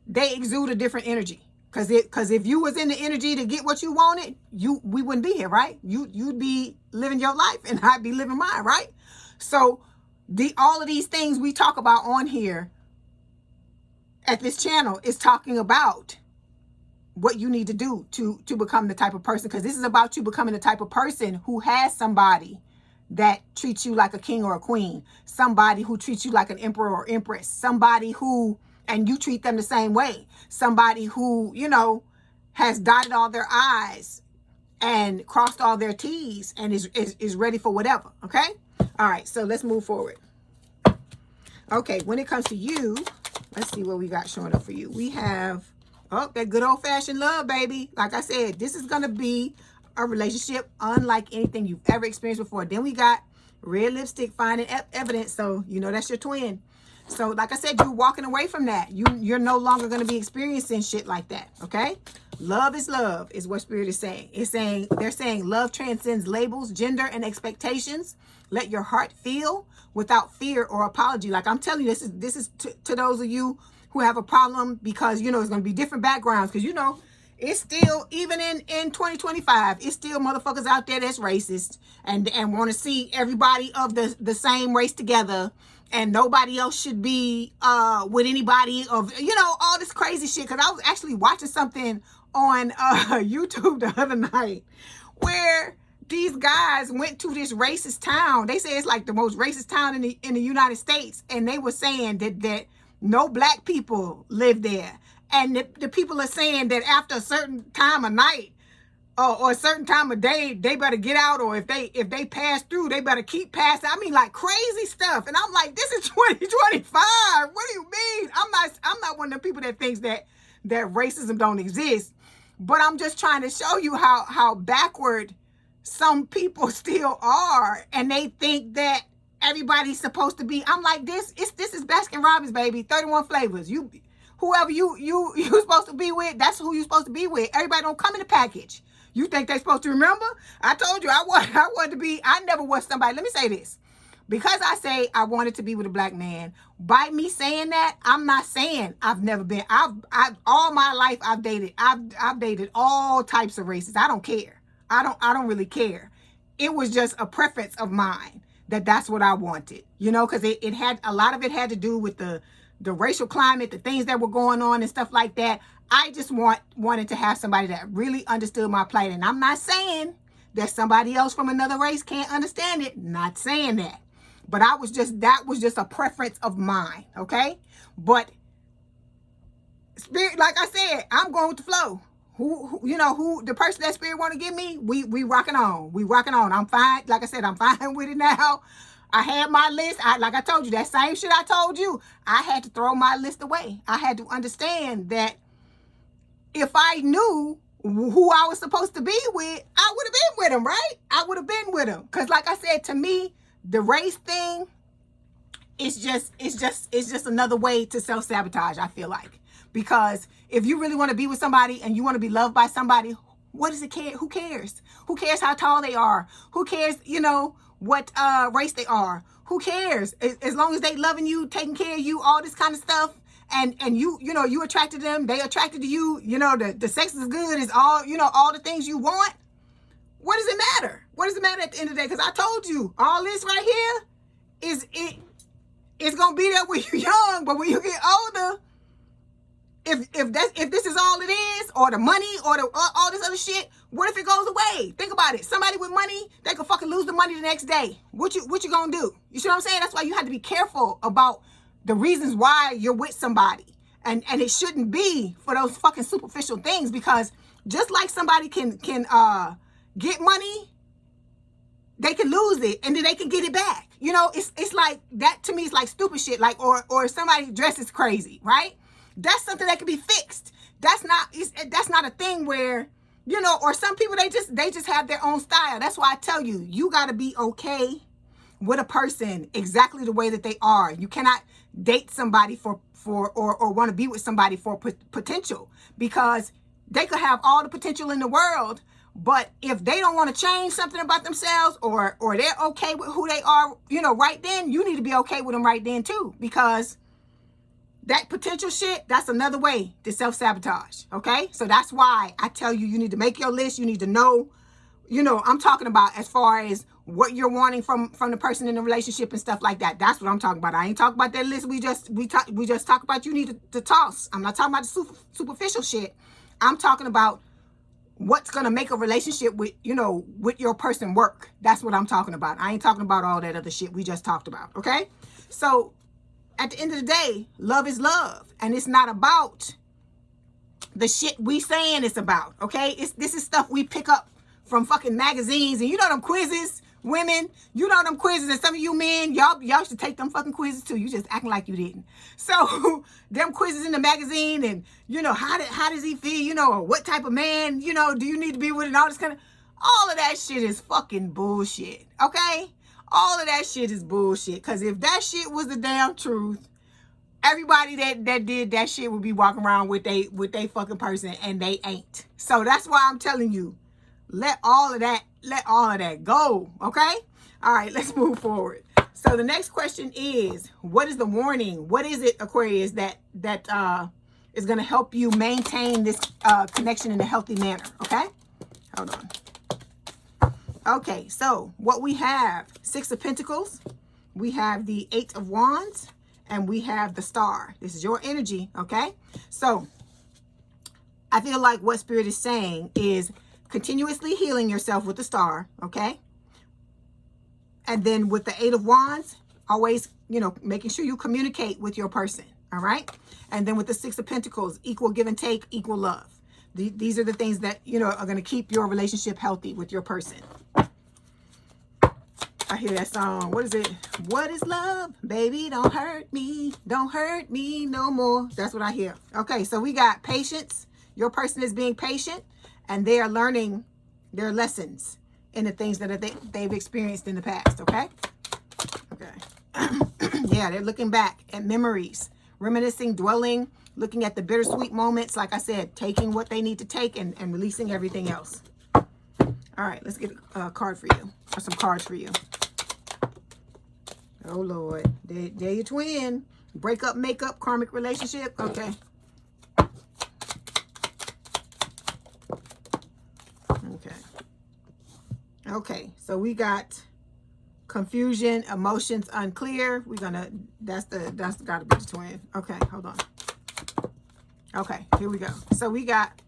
they exude a different energy. Because if you was in the energy to get what you wanted, we wouldn't be here, right? You'd be living your life and I'd be living mine, right? So all of these things we talk about on here at this channel is talking about what you need to do to become the type of person, because this is about you becoming the type of person who has somebody that treats you like a king or a queen, somebody who treats you like an emperor or empress, somebody who and you treat them the same way. Somebody who, you know, has dotted all their I's and crossed all their T's and is ready for whatever. Okay. All right. So let's move forward. Okay. When it comes to you, let's see what we got showing up for you. We have, oh, that good old fashioned love, baby. Like I said, this is going to be a relationship unlike anything you've ever experienced before. Then we got red lipstick finding evidence. So, you know, that's your twin. So, like I said, you're walking away from that. You're no longer going to be experiencing shit like that. Okay. Love is what Spirit is saying. They're saying love transcends labels, gender, and expectations. Let your heart feel without fear or apology. Like I'm telling you, this is to those of you who have a problem, because, you know, it's going to be different backgrounds. Because, you know, it's still, even in 2025, it's still motherfuckers out there that's racist and want to see everybody of the same race together. And nobody else should be with anybody of, you know, all this crazy shit. Because I was actually watching something on YouTube the other night where these guys went to this racist town. They say it's like the most racist town in the United States. And they were saying that no black people live there. And the people are saying that after a certain time of night or a certain time of day, they better get out, or if they pass through, they better keep passing. I mean, like crazy stuff. And I'm like, this is 2025. What do you mean? I'm not one of the people that thinks that racism don't exist. But I'm just trying to show you how backward some people still are, and they think that everybody's supposed to be. I'm like, this is Baskin Robbins, baby. 31 flavors. Whoever you supposed to be with, that's who you're supposed to be with. Everybody don't come in the package. You think they're supposed to remember? I told you I wanted to be. I never was somebody. Let me say this. Because I say I wanted to be with a black man, by me saying that, I'm not saying I've never been. I've all my life I've dated. I've dated all types of races. I don't care. I don't really care. It was just a preference of mine that's what I wanted. You know, because it had a lot of it had to do with the racial climate, the things that were going on and stuff like that. I just wanted to have somebody that really understood my plight. And I'm not saying that somebody else from another race can't understand it. Not saying that. But that was just a preference of mine. Okay. But Spirit, like I said, I'm going with the flow. Who the person that Spirit want to give me, we rocking on. We rocking on. I'm fine. Like I said, I'm fine with it now. I had my list. Like I told you, that same shit I told you, I had to throw my list away. I had to understand that if I knew who I was supposed to be with, I would have been with him, right? I would have been with him. Because like I said, to me, the race thing, it's just another way to self-sabotage, I feel like. Because if you really want to be with somebody and you want to be loved by somebody, what does it care? Who cares? Who cares how tall they are? Who cares, you know, what race they are? Who cares? As long as they loving you, taking care of you, all this kind of stuff, and you know, you attracted them, they attracted to you, you know, the sex is good, is all, you know, all the things you want. What does it matter? What does it matter at the end of the day? Because I told you, all this right here it's gonna be there when you're young, but when you get older, if this is all it is, or the money, or all this other shit, what if it goes away? Think about it. Somebody with money, they could fucking lose the money the next day. What you gonna do? You see what I'm saying? That's why you have to be careful about the reasons why you're with somebody, and it shouldn't be for those fucking superficial things. Because just like somebody can get money, they can lose it and then they can get it back. You know, it's like that. To me, it's like stupid shit. Like, or somebody dresses crazy, right? That's something that can be fixed. That's not a thing where, you know, or some people, they just have their own style. That's why I tell you, you got to be okay with a person exactly the way that they are. You cannot date somebody or want to be with somebody for potential, because they could have all the potential in the world, but if they don't want to change something about themselves, or they're okay with who they are, you know, right then, you need to be okay with them right then too, because that potential shit, that's another way to self-sabotage. Okay. So that's why I tell you, you need to make your list. You need to know, you know, I'm talking about as far as what you're wanting from the person in the relationship and stuff like that. That's what I'm talking about. I ain't talking about that list. We just talk about, you need to toss. I'm not talking about the superficial shit. I'm talking about what's going to make a relationship with, you know, with your person work. That's what I'm talking about. I ain't talking about all that other shit we just talked about. Okay. So at the end of the day, love is love. And it's not about the shit we saying it's about, okay? This is stuff we pick up from fucking magazines. And you know them quizzes, women, you know them quizzes, and some of you men, y'all should take them fucking quizzes too. You just acting like you didn't. So them quizzes in the magazine, and you know, how does he feel, you know, or what type of man, you know, do you need to be with, and all this kind of, all of that shit is fucking bullshit, okay? All of that shit is bullshit. Because if that shit was the damn truth, everybody that did that shit would be walking around with they fucking person, and they ain't. So that's why I'm telling you, let all of that go, okay? All right, let's move forward. So the next question is, what is the warning? What is it, Aquarius, that is going to help you maintain this connection in a healthy manner, okay? Hold on. Okay, so what we have, 6 of Pentacles, we have the 8 of Wands, and we have the Star. This is your energy, okay? So I feel like what Spirit is saying is continuously healing yourself with the Star, okay? And then with the 8 of Wands, always, you know, making sure you communicate with your person, all right? And then with the 6 of Pentacles, equal give and take, equal love. These are the things that, you know, are going to keep your relationship healthy with your person. I hear that song. What is it? What is love? Baby, don't hurt me. Don't hurt me no more. That's what I hear. Okay, so we got patience. Your person is being patient, and they are learning their lessons in the things that they've experienced in the past, okay? Okay. Yeah, they're looking back at memories, reminiscing, dwelling, looking at the bittersweet moments, like I said, taking what they need to take and releasing everything else. All right, let's get a card for you, or some cards for you. Oh, Lord. There your twin. Break up, make up, karmic relationship. Okay. Okay. Okay, so we got confusion, emotions unclear. We're gonna, that's gotta be the twin. Okay, hold on. Okay, here we go. So we got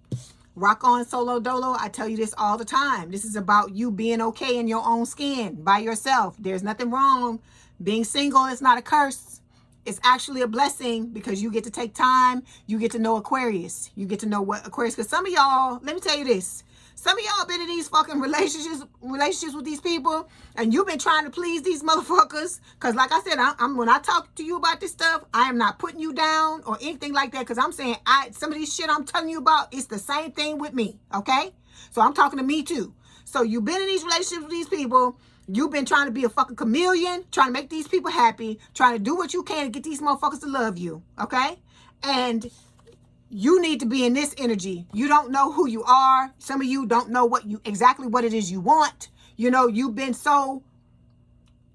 rock on solo dolo. I tell you this all the time. This is about you being okay in your own skin by yourself. There's nothing wrong. Being single is not a curse. It's actually a blessing, because you get to take time. You get to know Aquarius. You get to know what Aquarius, because some of y'all, let me tell you this. Some of y'all been in these fucking relationships with these people, and you've been trying to please these motherfuckers. Because like I said, when I talk to you about this stuff, I am not putting you down or anything like that, because I'm saying some of these shit I'm telling you about, it's the same thing with me, okay? So I'm talking to me too. So you've been in these relationships with these people. You've been trying to be a fucking chameleon, trying to make these people happy, trying to do what you can to get these motherfuckers to love you, okay? And you need to be in this energy. You don't know who you are. Some of you don't know exactly what it is you want. You know, you've been so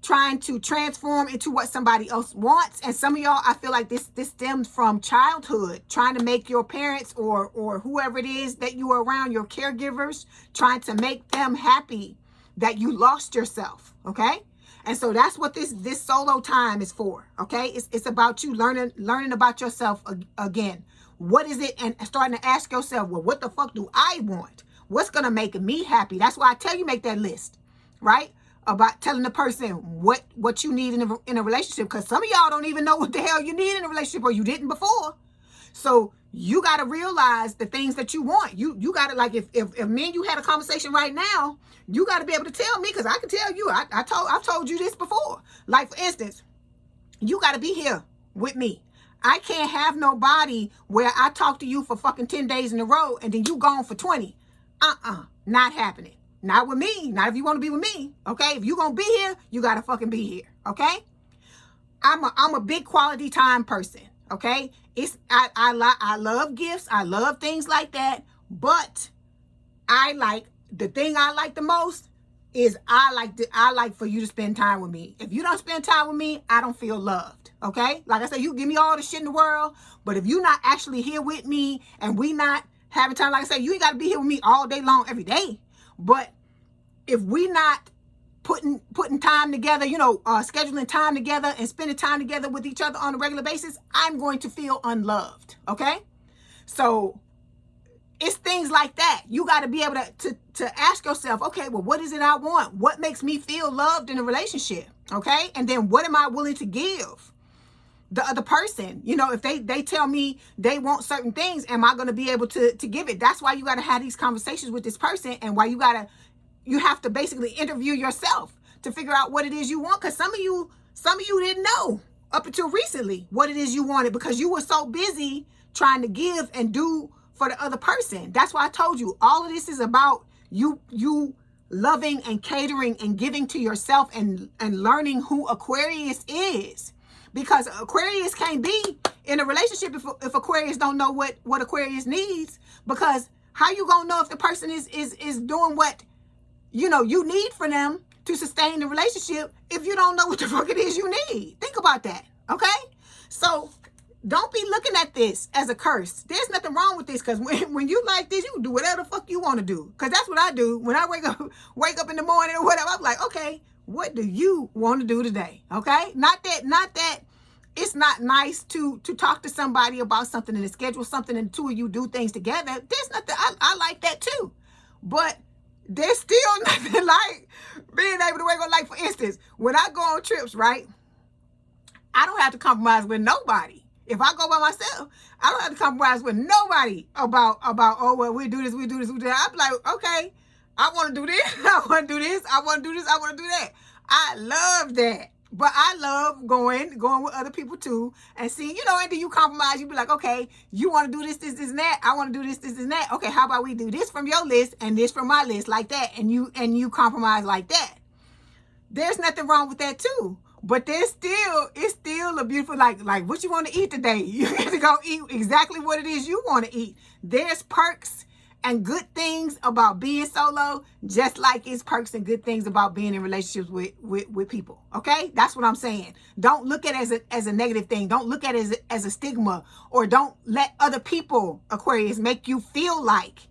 trying to transform into what somebody else wants. And some of y'all, I feel like this stems from childhood, trying to make your parents or whoever it is that you are around, your caregivers, trying to make them happy that you lost yourself, okay? And so that's what this solo time is for, okay? It's about you learning about yourself again. What is it? And starting to ask yourself, well, what the fuck do I want? What's going to make me happy? That's why I tell you, make that list, right? About telling the person what you need in a relationship. Because some of y'all don't even know what the hell you need in a relationship, or you didn't before. So you got to realize the things that you want. You got to, like, if me and you had a conversation right now, you got to be able to tell me, because I can tell you, I've told you this before. Like, for instance, you got to be here with me. I can't have nobody where I talk to you for fucking 10 days in a row and then you gone for 20. Not happening. Not with me. Not if you want to be with me. Okay? If you going to be here, you got to fucking be here. Okay? I'm a big quality time person. Okay? I love gifts. I love things like that. But the thing I like the most is I like for you to spend time with me. If you don't spend time with me, I don't feel loved. Okay? Like I said, you give me all the shit in the world, but if you're not actually here with me and we not having time, like I said, you ain't got to be here with me all day long every day. But if we not putting time together, you know, scheduling time together and spending time together with each other on a regular basis, I'm going to feel unloved. Okay? So it's things like that. You got to be able to ask yourself, okay, well, what is it I want? What makes me feel loved in a relationship? Okay? And then what am I willing to give? the other person. You know, if they tell me they want certain things, am I going to be able to give it? That's why you got to have these conversations with this person, and why you have to basically interview yourself to figure out what it is you want. Because some of you didn't know up until recently what it is you wanted, because you were so busy trying to give and do for the other person. That's why I told you all of this is about you loving and catering and giving to yourself, and learning who Aquarius is. Because Aquarius can't be in a relationship if Aquarius don't know what Aquarius needs. Because how you gonna know if the person is doing what you need for them to sustain the relationship if you don't know what the fuck it is you need? Think about that, okay? So don't be looking at this as a curse. There's nothing wrong with this, because when you like this, you can do whatever the fuck you want to do. Because that's what I do when I wake up in the morning or whatever. I'm like, okay, what do you want to do today? Okay, not that it's not nice to talk to somebody about something and to schedule something and the two of you do things together. There's nothing, I like that too, but there's still nothing like being able to wake up. Like, for instance, when I go on trips, right, I don't have to compromise with nobody. If I go by myself, I don't have to compromise with nobody about oh, well, we do this, we do that. I'm like, okay, I want to do this, I want to do this, I want to do this, I want to do that. I love that. But I love going with other people too, and seeing, and then you compromise. You be like, okay, you want to do this, and that. I want to do this, and that. Okay, how about we do this from your list and this from my list, like that, and you compromise like that. There's nothing wrong with that too. But it's still a beautiful, like what you want to eat today. You get to go eat exactly what it is you want to eat. There's perks and good things about being solo, just like it's perks and good things about being in relationships with people. Okay, that's what I'm saying. Don't look at it as a negative thing. Don't look at it as a stigma, or don't let other people, Aquarius, make you feel like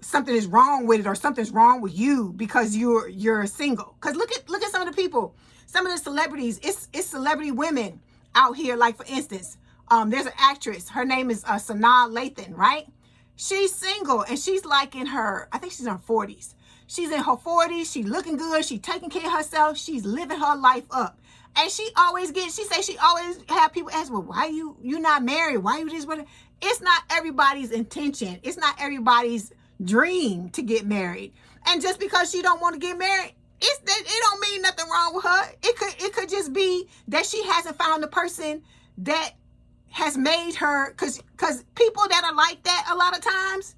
something is wrong with it, or something's wrong with you because you're single. Because look at some of the people, some of the celebrities. It's celebrity women out here. Like, for instance, there's an actress. Her name is Sanaa Lathan, right? She's single, and she's like I think she's in her 40s. She's in her 40s. She's looking good. She's taking care of herself. She's living her life up. And she always have people ask, well, why you not married? Why you this? What? It's not everybody's intention. It's not everybody's dream to get married. And just because she don't want to get married, it don't mean nothing wrong with her. It could just be that she hasn't found the person that has made her, because people that are like that, a lot of times,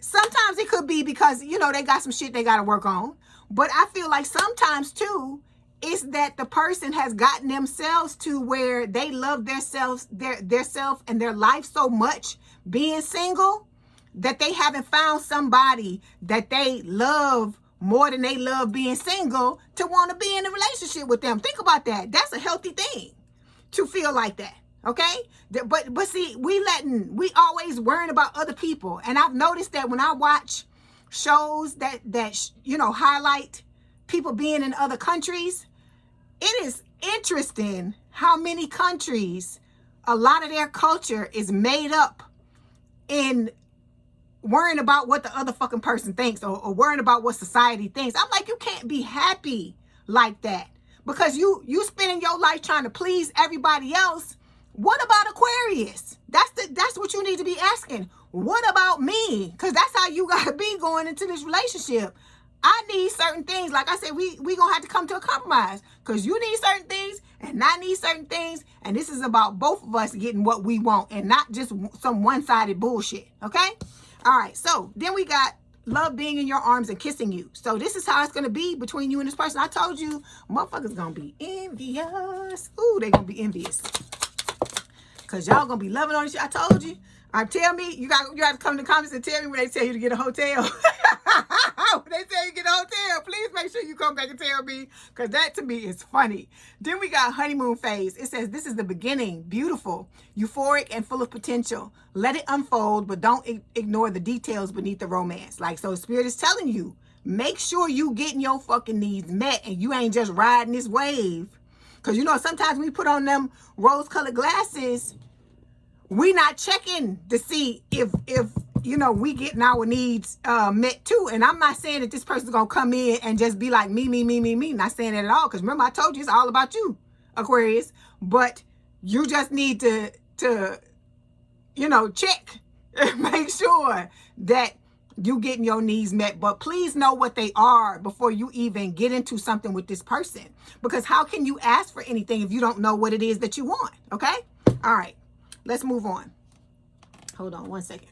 sometimes it could be because they got some shit they got to work on. But I feel like sometimes too, it's that the person has gotten themselves to where they love their self and their life so much being single, that they haven't found somebody that they love more than they love being single to want to be in a relationship with them. Think about that. That's a healthy thing to feel like that. Okay, but see, we always worrying about other people, and I've noticed that when I watch shows that highlight people being in other countries, it is interesting how many countries a lot of their culture is made up in worrying about what the other fucking person thinks, or worrying about what society thinks. I'm like, you can't be happy like that, because you spending your life trying to please everybody else. What about Aquarius? That's what you need to be asking. What about me? Because that's how you gotta be going into this relationship. I need certain things. Like I said, we gonna have to come to a compromise, because you need certain things and I need certain things, and this is about both of us getting what we want and not just some one-sided bullshit. Okay? All right. So then we got love being in your arms and kissing you. So this is how it's gonna be between you and this person. I told you, motherfuckers gonna be envious. Ooh, they gonna be envious. Because y'all going to be loving on this shit. I told you. Tell me, you got to come in the comments and tell me when they tell you to get a hotel. When they tell you to get a hotel, please make sure you come back and tell me, because that to me is funny. Then we got honeymoon phase. It says, this is the beginning, beautiful, euphoric, and full of potential. Let it unfold, but don't ignore the details beneath the romance. Like, so Spirit is telling you, make sure you getting your fucking needs met, and you ain't just riding this wave. Because, sometimes we put on them rose-colored glasses, we not checking to see if we getting our needs met too. And I'm not saying that this person's going to come in and just be like, me. Not saying that at all. Because remember, I told you it's all about you, Aquarius. But You just need to you know, check and make sure that you getting your needs met. But please know what they are before you even get into something with this person. Because how can you ask for anything if you don't know what it is that you want? Okay? All right. Let's move on. Hold on one second.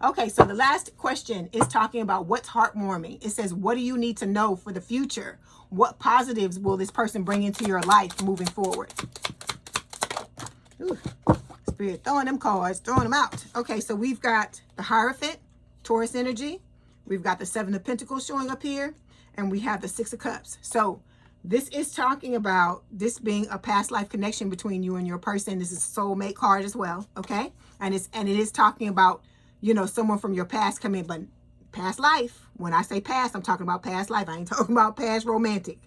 Okay, so the last question is talking about what's heartwarming. It says, what do you need to know for the future? What positives will this person bring into your life moving forward? Ooh, Spirit throwing them cards, throwing them out. Okay, so we've got the Hierophant, Taurus energy. We've got the Seven of Pentacles showing up here. And we have the Six of Cups. So this is talking about this being a past life connection between you and your person. This is a soulmate card as well, okay? And it is talking about, you know, someone from your past coming, but past life. When I say past, I'm talking about past life. I ain't talking about past romantic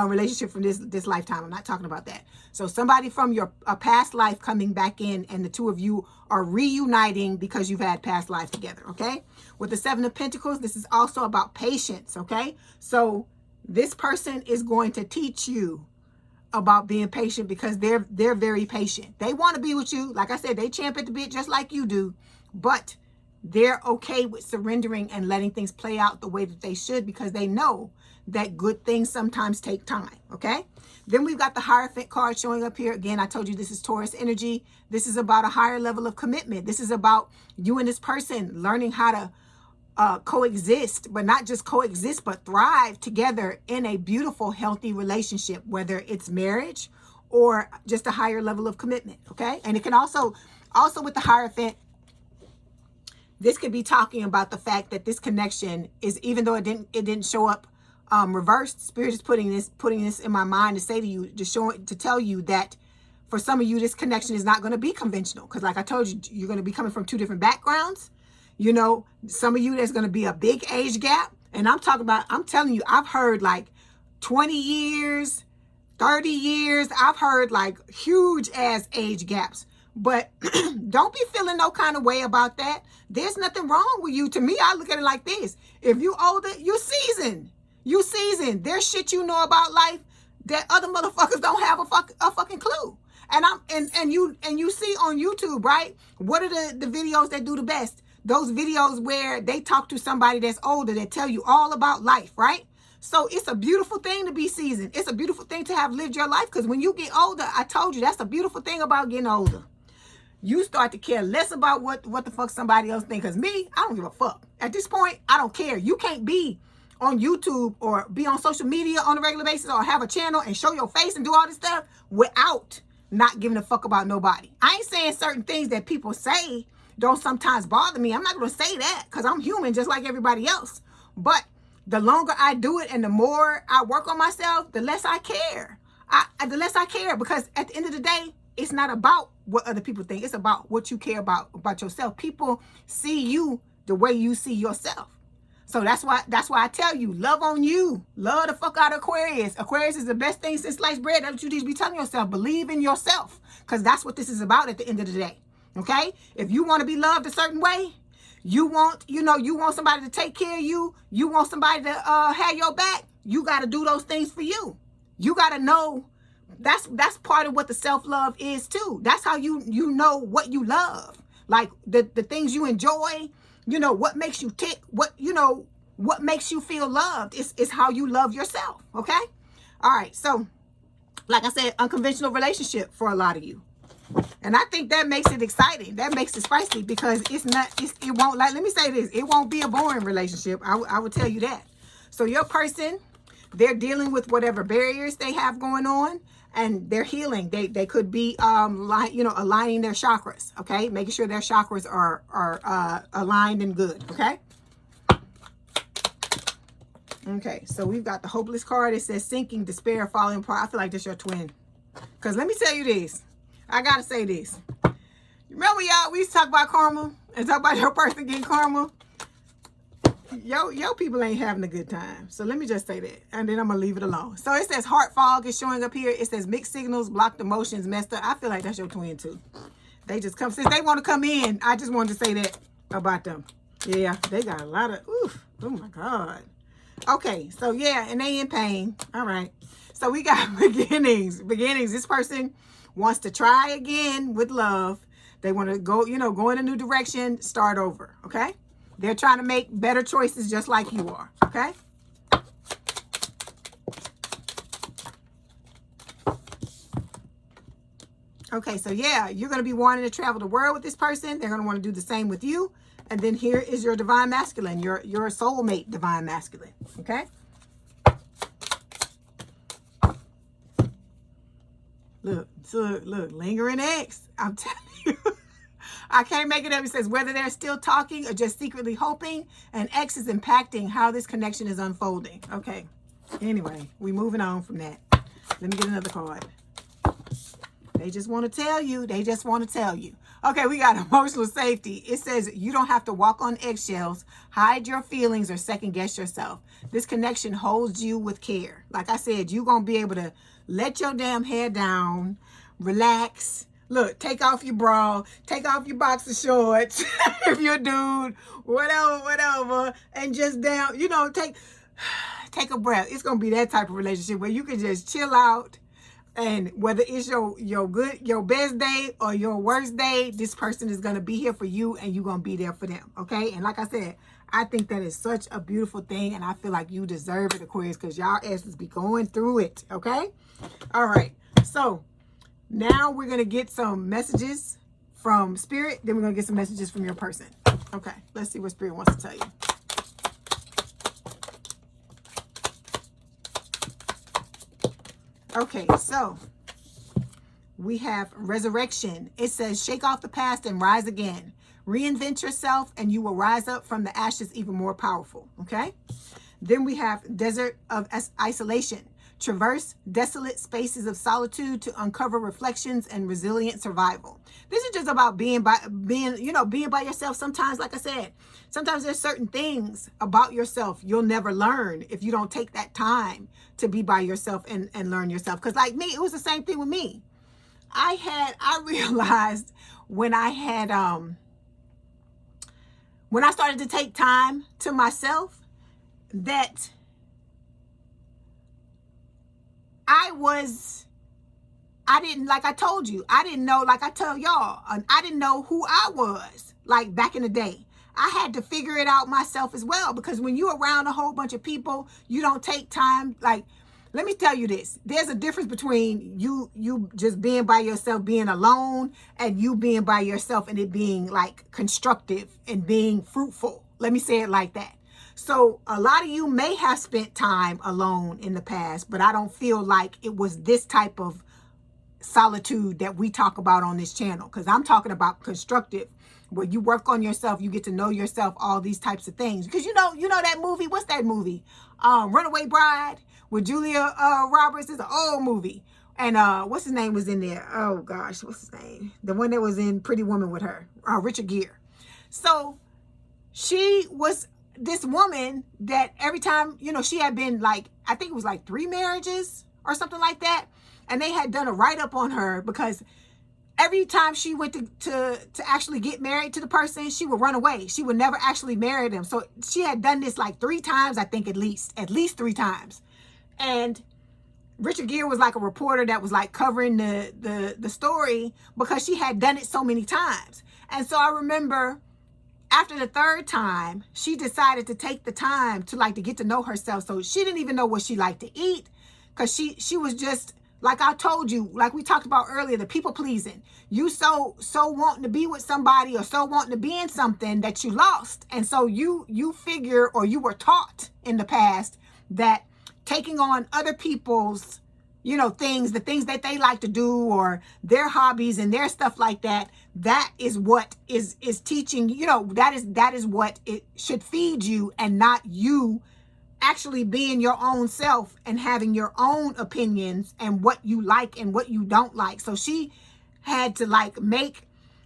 relationship from this lifetime. I'm not talking about that. So somebody from your past life coming back in, and the two of you are reuniting because you've had past life together, okay? With the Seven of Pentacles, this is also about patience, okay? So this person is going to teach you about being patient because they're very patient. They want to be with you. Like I said, they champ at the bit just like you do, but they're okay with surrendering and letting things play out the way that they should because they know that good things sometimes take time, okay? Then we've got the Hierophant card showing up here. Again, I told you this is Taurus energy. This is about a higher level of commitment. This is about you and this person learning how to coexist, but not just coexist, but thrive together in a beautiful, healthy relationship, whether it's marriage or just a higher level of commitment, okay? And it can also with the Hierophant, this could be talking about the fact that this connection is, even though it didn't show up reversed, Spirit is putting this in my mind to say to you, to tell you that for some of you, this connection is not going to be conventional. Because like I told you, you're going to be coming from two different backgrounds. You know, some of you, there's going to be a big age gap. And I'm telling you, I've heard like 20 years, 30 years. I've heard like huge ass age gaps. But don't be feeling no kind of way about that. There's nothing wrong with you. To me, I look at it like this. If you older, you're seasoned. You seasoned. There's shit you know about life that other motherfuckers don't have a fucking clue. And you see on YouTube, right? What are the videos that do the best? Those videos where they talk to somebody that's older that tell you all about life, right? So it's a beautiful thing to be seasoned. It's a beautiful thing to have lived your life, because when you get older, I told you, that's a beautiful thing about getting older. You start to care less about what the fuck somebody else thinks. Because me, I don't give a fuck. At this point, I don't care. You can't be on YouTube or be on social media on a regular basis or have a channel and show your face and do all this stuff without not giving a fuck about nobody. I ain't saying certain things that people say don't sometimes bother me. I'm not going to say that because I'm human just like everybody else. But the longer I do it and the more I work on myself, the less I care. The less I care, because at the end of the day, it's not about what other people think. It's about what you care about yourself. People see you the way you see yourself. So that's why I tell you, love on you. Love the fuck out of Aquarius. Aquarius is the best thing since sliced bread. That's what you need to be telling yourself. Believe in yourself, because that's what this is about at the end of the day. Okay? If you want to be loved a certain way, you want somebody to take care of you, you want somebody to have your back, you got to do those things for you. You got to know that's part of what the self-love is too. That's how you know what you love. Like the things you enjoy, what makes you tick, what makes you feel loved is how you love yourself. Okay? All right. So like I said, unconventional relationship for a lot of you. And I think that makes it exciting. That makes it spicy, because it won't, like, let me say this, it won't be a boring relationship. I will tell you that. So your person, they're dealing with whatever barriers they have going on, and they're healing. They could be aligning their chakras, okay? Making sure their chakras are aligned and good, okay? Okay, so we've got the hopeless card. It says sinking, despair, falling apart. I feel like this your twin. Because let me tell you this. I gotta say this. Remember, y'all, we used to talk about karma and talk about your person getting karma. Yo people ain't having a good time. So let me just say that, and then I'm gonna leave it alone. So it says heart fog is showing up here. It says mixed signals, blocked emotions, messed up. I feel like that's your twin too. They just come, since they want to come in, I just wanted to say that about them. Yeah, they got a lot of, oof, oh my God. Okay, so yeah, and they in pain. All right. So we got beginnings. This person wants to try again with love. They want to go, go in a new direction, start over, okay? They're trying to make better choices just like you are, okay? Okay, so yeah, you're going to be wanting to travel the world with this person. They're going to want to do the same with you. And then here is your divine masculine, your soulmate divine masculine, okay? Look, lingering X. I'm telling you. I can't make it up. It says whether they're still talking or just secretly hoping, and X is impacting how this connection is unfolding. Okay. Anyway, we're moving on from that. Let me get another card. They just want to tell you. They just want to tell you. Okay, we got emotional safety. It says you don't have to walk on eggshells, hide your feelings, or second guess yourself. This connection holds you with care. Like I said, you're going to be able to let your damn hair down, relax. Look, take off your bra, take off your boxer shorts, if you're a dude, whatever, and just down, take a breath. It's going to be that type of relationship where you can just chill out. And whether it's your best day or your worst day, this person is going to be here for you and you're going to be there for them. Okay. And like I said, I think that is such a beautiful thing. And I feel like you deserve it, Aquarius, because y'all asses be going through it. Okay. All right. So now we're going to get some messages from Spirit. Then we're going to get some messages from your person. Okay. Let's see what Spirit wants to tell you. Okay, so we have resurrection. It says, shake off the past and rise again. Reinvent yourself and you will rise up from the ashes even more powerful. Okay. Then we have desert of isolation. Traverse desolate spaces of solitude to uncover reflections and resilient survival. This is just about being by yourself. Sometimes, like I said, sometimes there's certain things about yourself you'll never learn if you don't take that time to be by yourself and learn yourself. Because like me, it was the same thing with me. I realized when I started to take time to myself that I didn't, like I told you, I didn't know, like I tell y'all, I didn't know who I was, like back in the day. I had to figure it out myself as well, because when you're around a whole bunch of people, you don't take time. Like, let me tell you this. There's a difference between you just being by yourself, being alone, and you being by yourself and it being like constructive and being fruitful. Let me say it like that. So a lot of you may have spent time alone in the past, but I don't feel like it was this type of solitude that we talk about on this channel, because I'm talking about constructive, where you work on yourself, you get to know yourself, all these types of things. Because you know that movie, what's that movie? Runaway Bride with Julia Roberts. Is an old movie. And what's his name was in there? Oh gosh, what's his name? The one that was in Pretty Woman with her, Richard Gere. So she was this woman that every time, she had been like, I think it was like 3 marriages or something like that. And they had done a write-up on her because every time she went to actually get married to the person, she would run away. She would never actually marry them. So she had done this like 3 times, I think at least 3 times. And Richard Gere was like a reporter that was like covering the story because she had done it so many times. And so I remember after the 3rd time, she decided to take the time to get to know herself. So she didn't even know what she liked to eat, because she was just, like I told you, like we talked about earlier, the people pleasing. You so wanting to be with somebody or so wanting to be in something that you lost. And so you figure, or you were taught in the past, that taking on other people's, things, the things that they like to do, or their hobbies and their stuff like that, that is what is teaching, that is what it should feed you, and not you actually being your own self and having your own opinions and what you like and what you don't like. So she had to make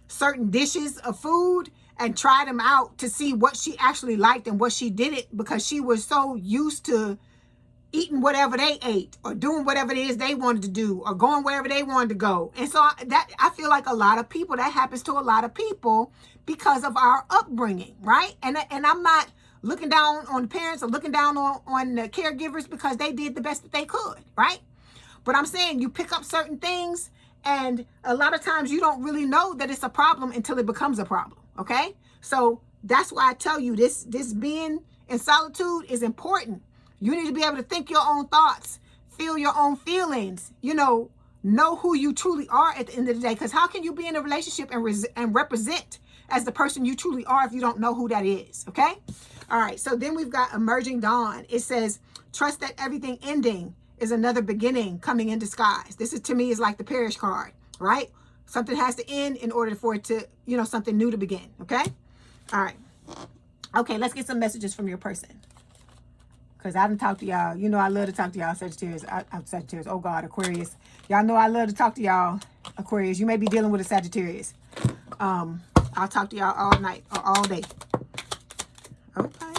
certain dishes of food and try them out to see what she actually liked and what she didn't, because she was so used to eating whatever they ate or doing whatever it is they wanted to do or going wherever they wanted to go. And so I feel like a lot of people, that happens to a lot of people because of our upbringing, right? And I'm not looking down on the parents or looking down on the caregivers, because they did the best that they could, right? But I'm saying you pick up certain things, and a lot of times you don't really know that it's a problem until it becomes a problem, okay? So that's why I tell you this being in solitude is important. You need to be able to think your own thoughts, feel your own feelings, you know who you truly are at the end of the day. Because how can you be in a relationship and represent as the person you truly are if you don't know who that is, okay? All right, so then we've got emerging dawn. It says, trust that everything ending is another beginning coming in disguise. This is, to me, is like the parish card, right? Something has to end in order for it to, something new to begin, okay? All right. Okay, let's get some messages from your person. Because I haven't talked to y'all. You know I love to talk to y'all, Sagittarius. Sagittarius. Oh, God, Aquarius. Y'all know I love to talk to y'all, Aquarius. You may be dealing with a Sagittarius. I'll talk to y'all all night or all day. Okay.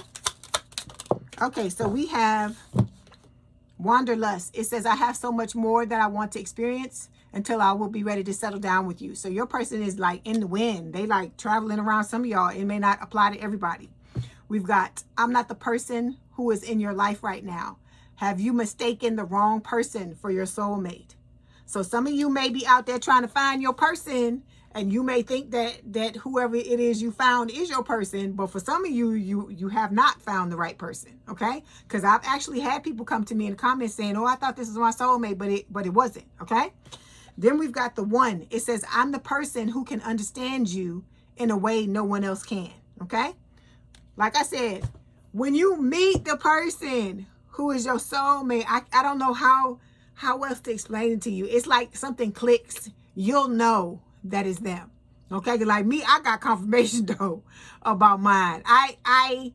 Okay, so we have Wanderlust. It says, I have so much more that I want to experience until I will be ready to settle down with you. So your person is like in the wind. They like traveling around some of y'all. It may not apply to everybody. We've got, I'm not the person who is in your life right now. Have you mistaken the wrong person for your soulmate? So some of you may be out there trying to find your person, and you may think that whoever it is you found is your person, but for some of you, you have not found the right person, okay? Because I've actually had people come to me in the comments saying, oh, I thought this was my soulmate, but it wasn't, okay? Then we've got the one. It says, I'm the person who can understand you in a way no one else can, okay? Like I said, when you meet the person who is your soulmate, I don't know how else to explain it to you. It's like something clicks. You'll know that is them. Okay? Like me, I got confirmation though about mine. I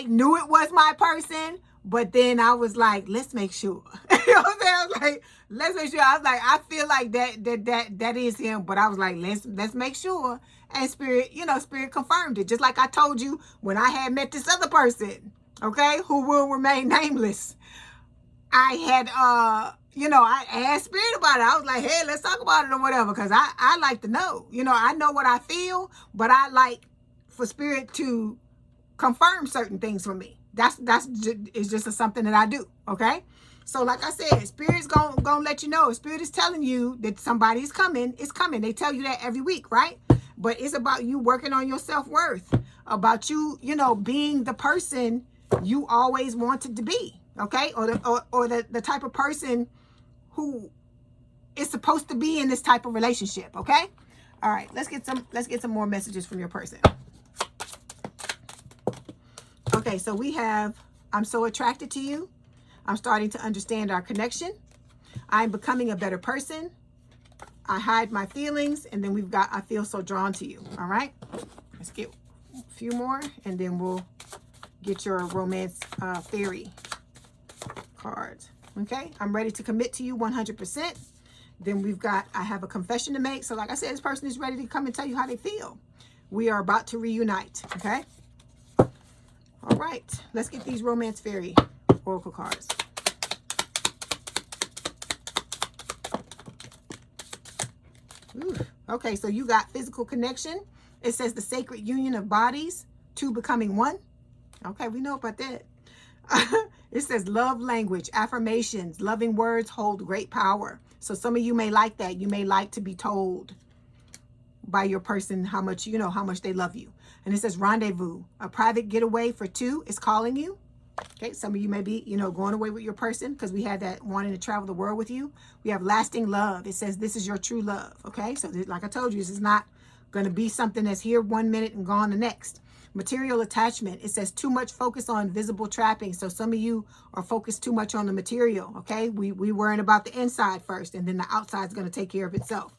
knew it was my person, but then I was like, let's make sure. You know what I'm saying? I was like, let's make sure. I was like, I feel like that is him, but I was like, let's make sure. And Spirit, Spirit confirmed it. Just like I told you when I had met this other person, okay, who will remain nameless. I had I asked Spirit about it. I was like, hey, let's talk about it or whatever, because I like to know. I know what I feel, but I like for Spirit to confirm certain things for me. It's just something that I do, okay? So like I said, Spirit's gonna let you know. Spirit is telling you that somebody's coming. It's coming. They tell you that every week, right? But it's about you working on your self-worth, about you, being the person you always wanted to be, okay? Or the type of person who is supposed to be in this type of relationship, okay? All right, let's get some more messages from your person. Okay, so we have, I'm so attracted to you. I'm starting to understand our connection. I'm becoming a better person. I hide my feelings. And then we've got, I feel so drawn to you. All right, let's get a few more, and then we'll get your romance fairy cards. Okay, I'm ready to commit to you 100%. Then we've got, I have a confession to make. So like I said, this person is ready to come and tell you how they feel. We are about to reunite. Okay. All right, let's get these romance fairy oracle cards. Ooh. Okay, so you got physical connection. It says the sacred union of bodies, two becoming one. Okay, we know about that. It says love language, affirmations, loving words hold great power. So some of you may like that. You may like to be told by your person how much, how much they love you. And it says rendezvous, a private getaway for two is calling you. Okay, some of you may be, going away with your person because we had that wanting to travel the world with you. We have lasting love. It says this is your true love. Okay, so like I told you, this is not going to be something that's here 1 minute and gone the next. Material attachment. It says too much focus on visible trappings. So some of you are focused too much on the material. Okay, we worrying about the inside first, and then the outside is going to take care of itself.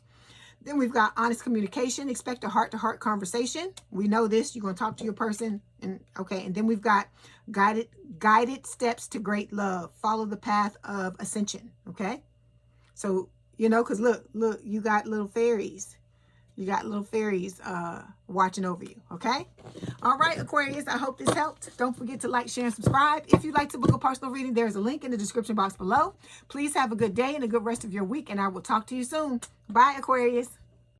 Then we've got honest communication. Expect a heart-to-heart conversation. We know this. You're going to talk to your person. And okay. And then we've got guided steps to great love. Follow the path of ascension. Okay. So, because look, you got little fairies. You got little fairies watching over you. Okay. All right, Aquarius. I hope this helped. Don't forget to like, share, and subscribe. If you'd like to book a personal reading, there's a link in the description box below. Please have a good day and a good rest of your week, and I will talk to you soon. Bye, Aquarius.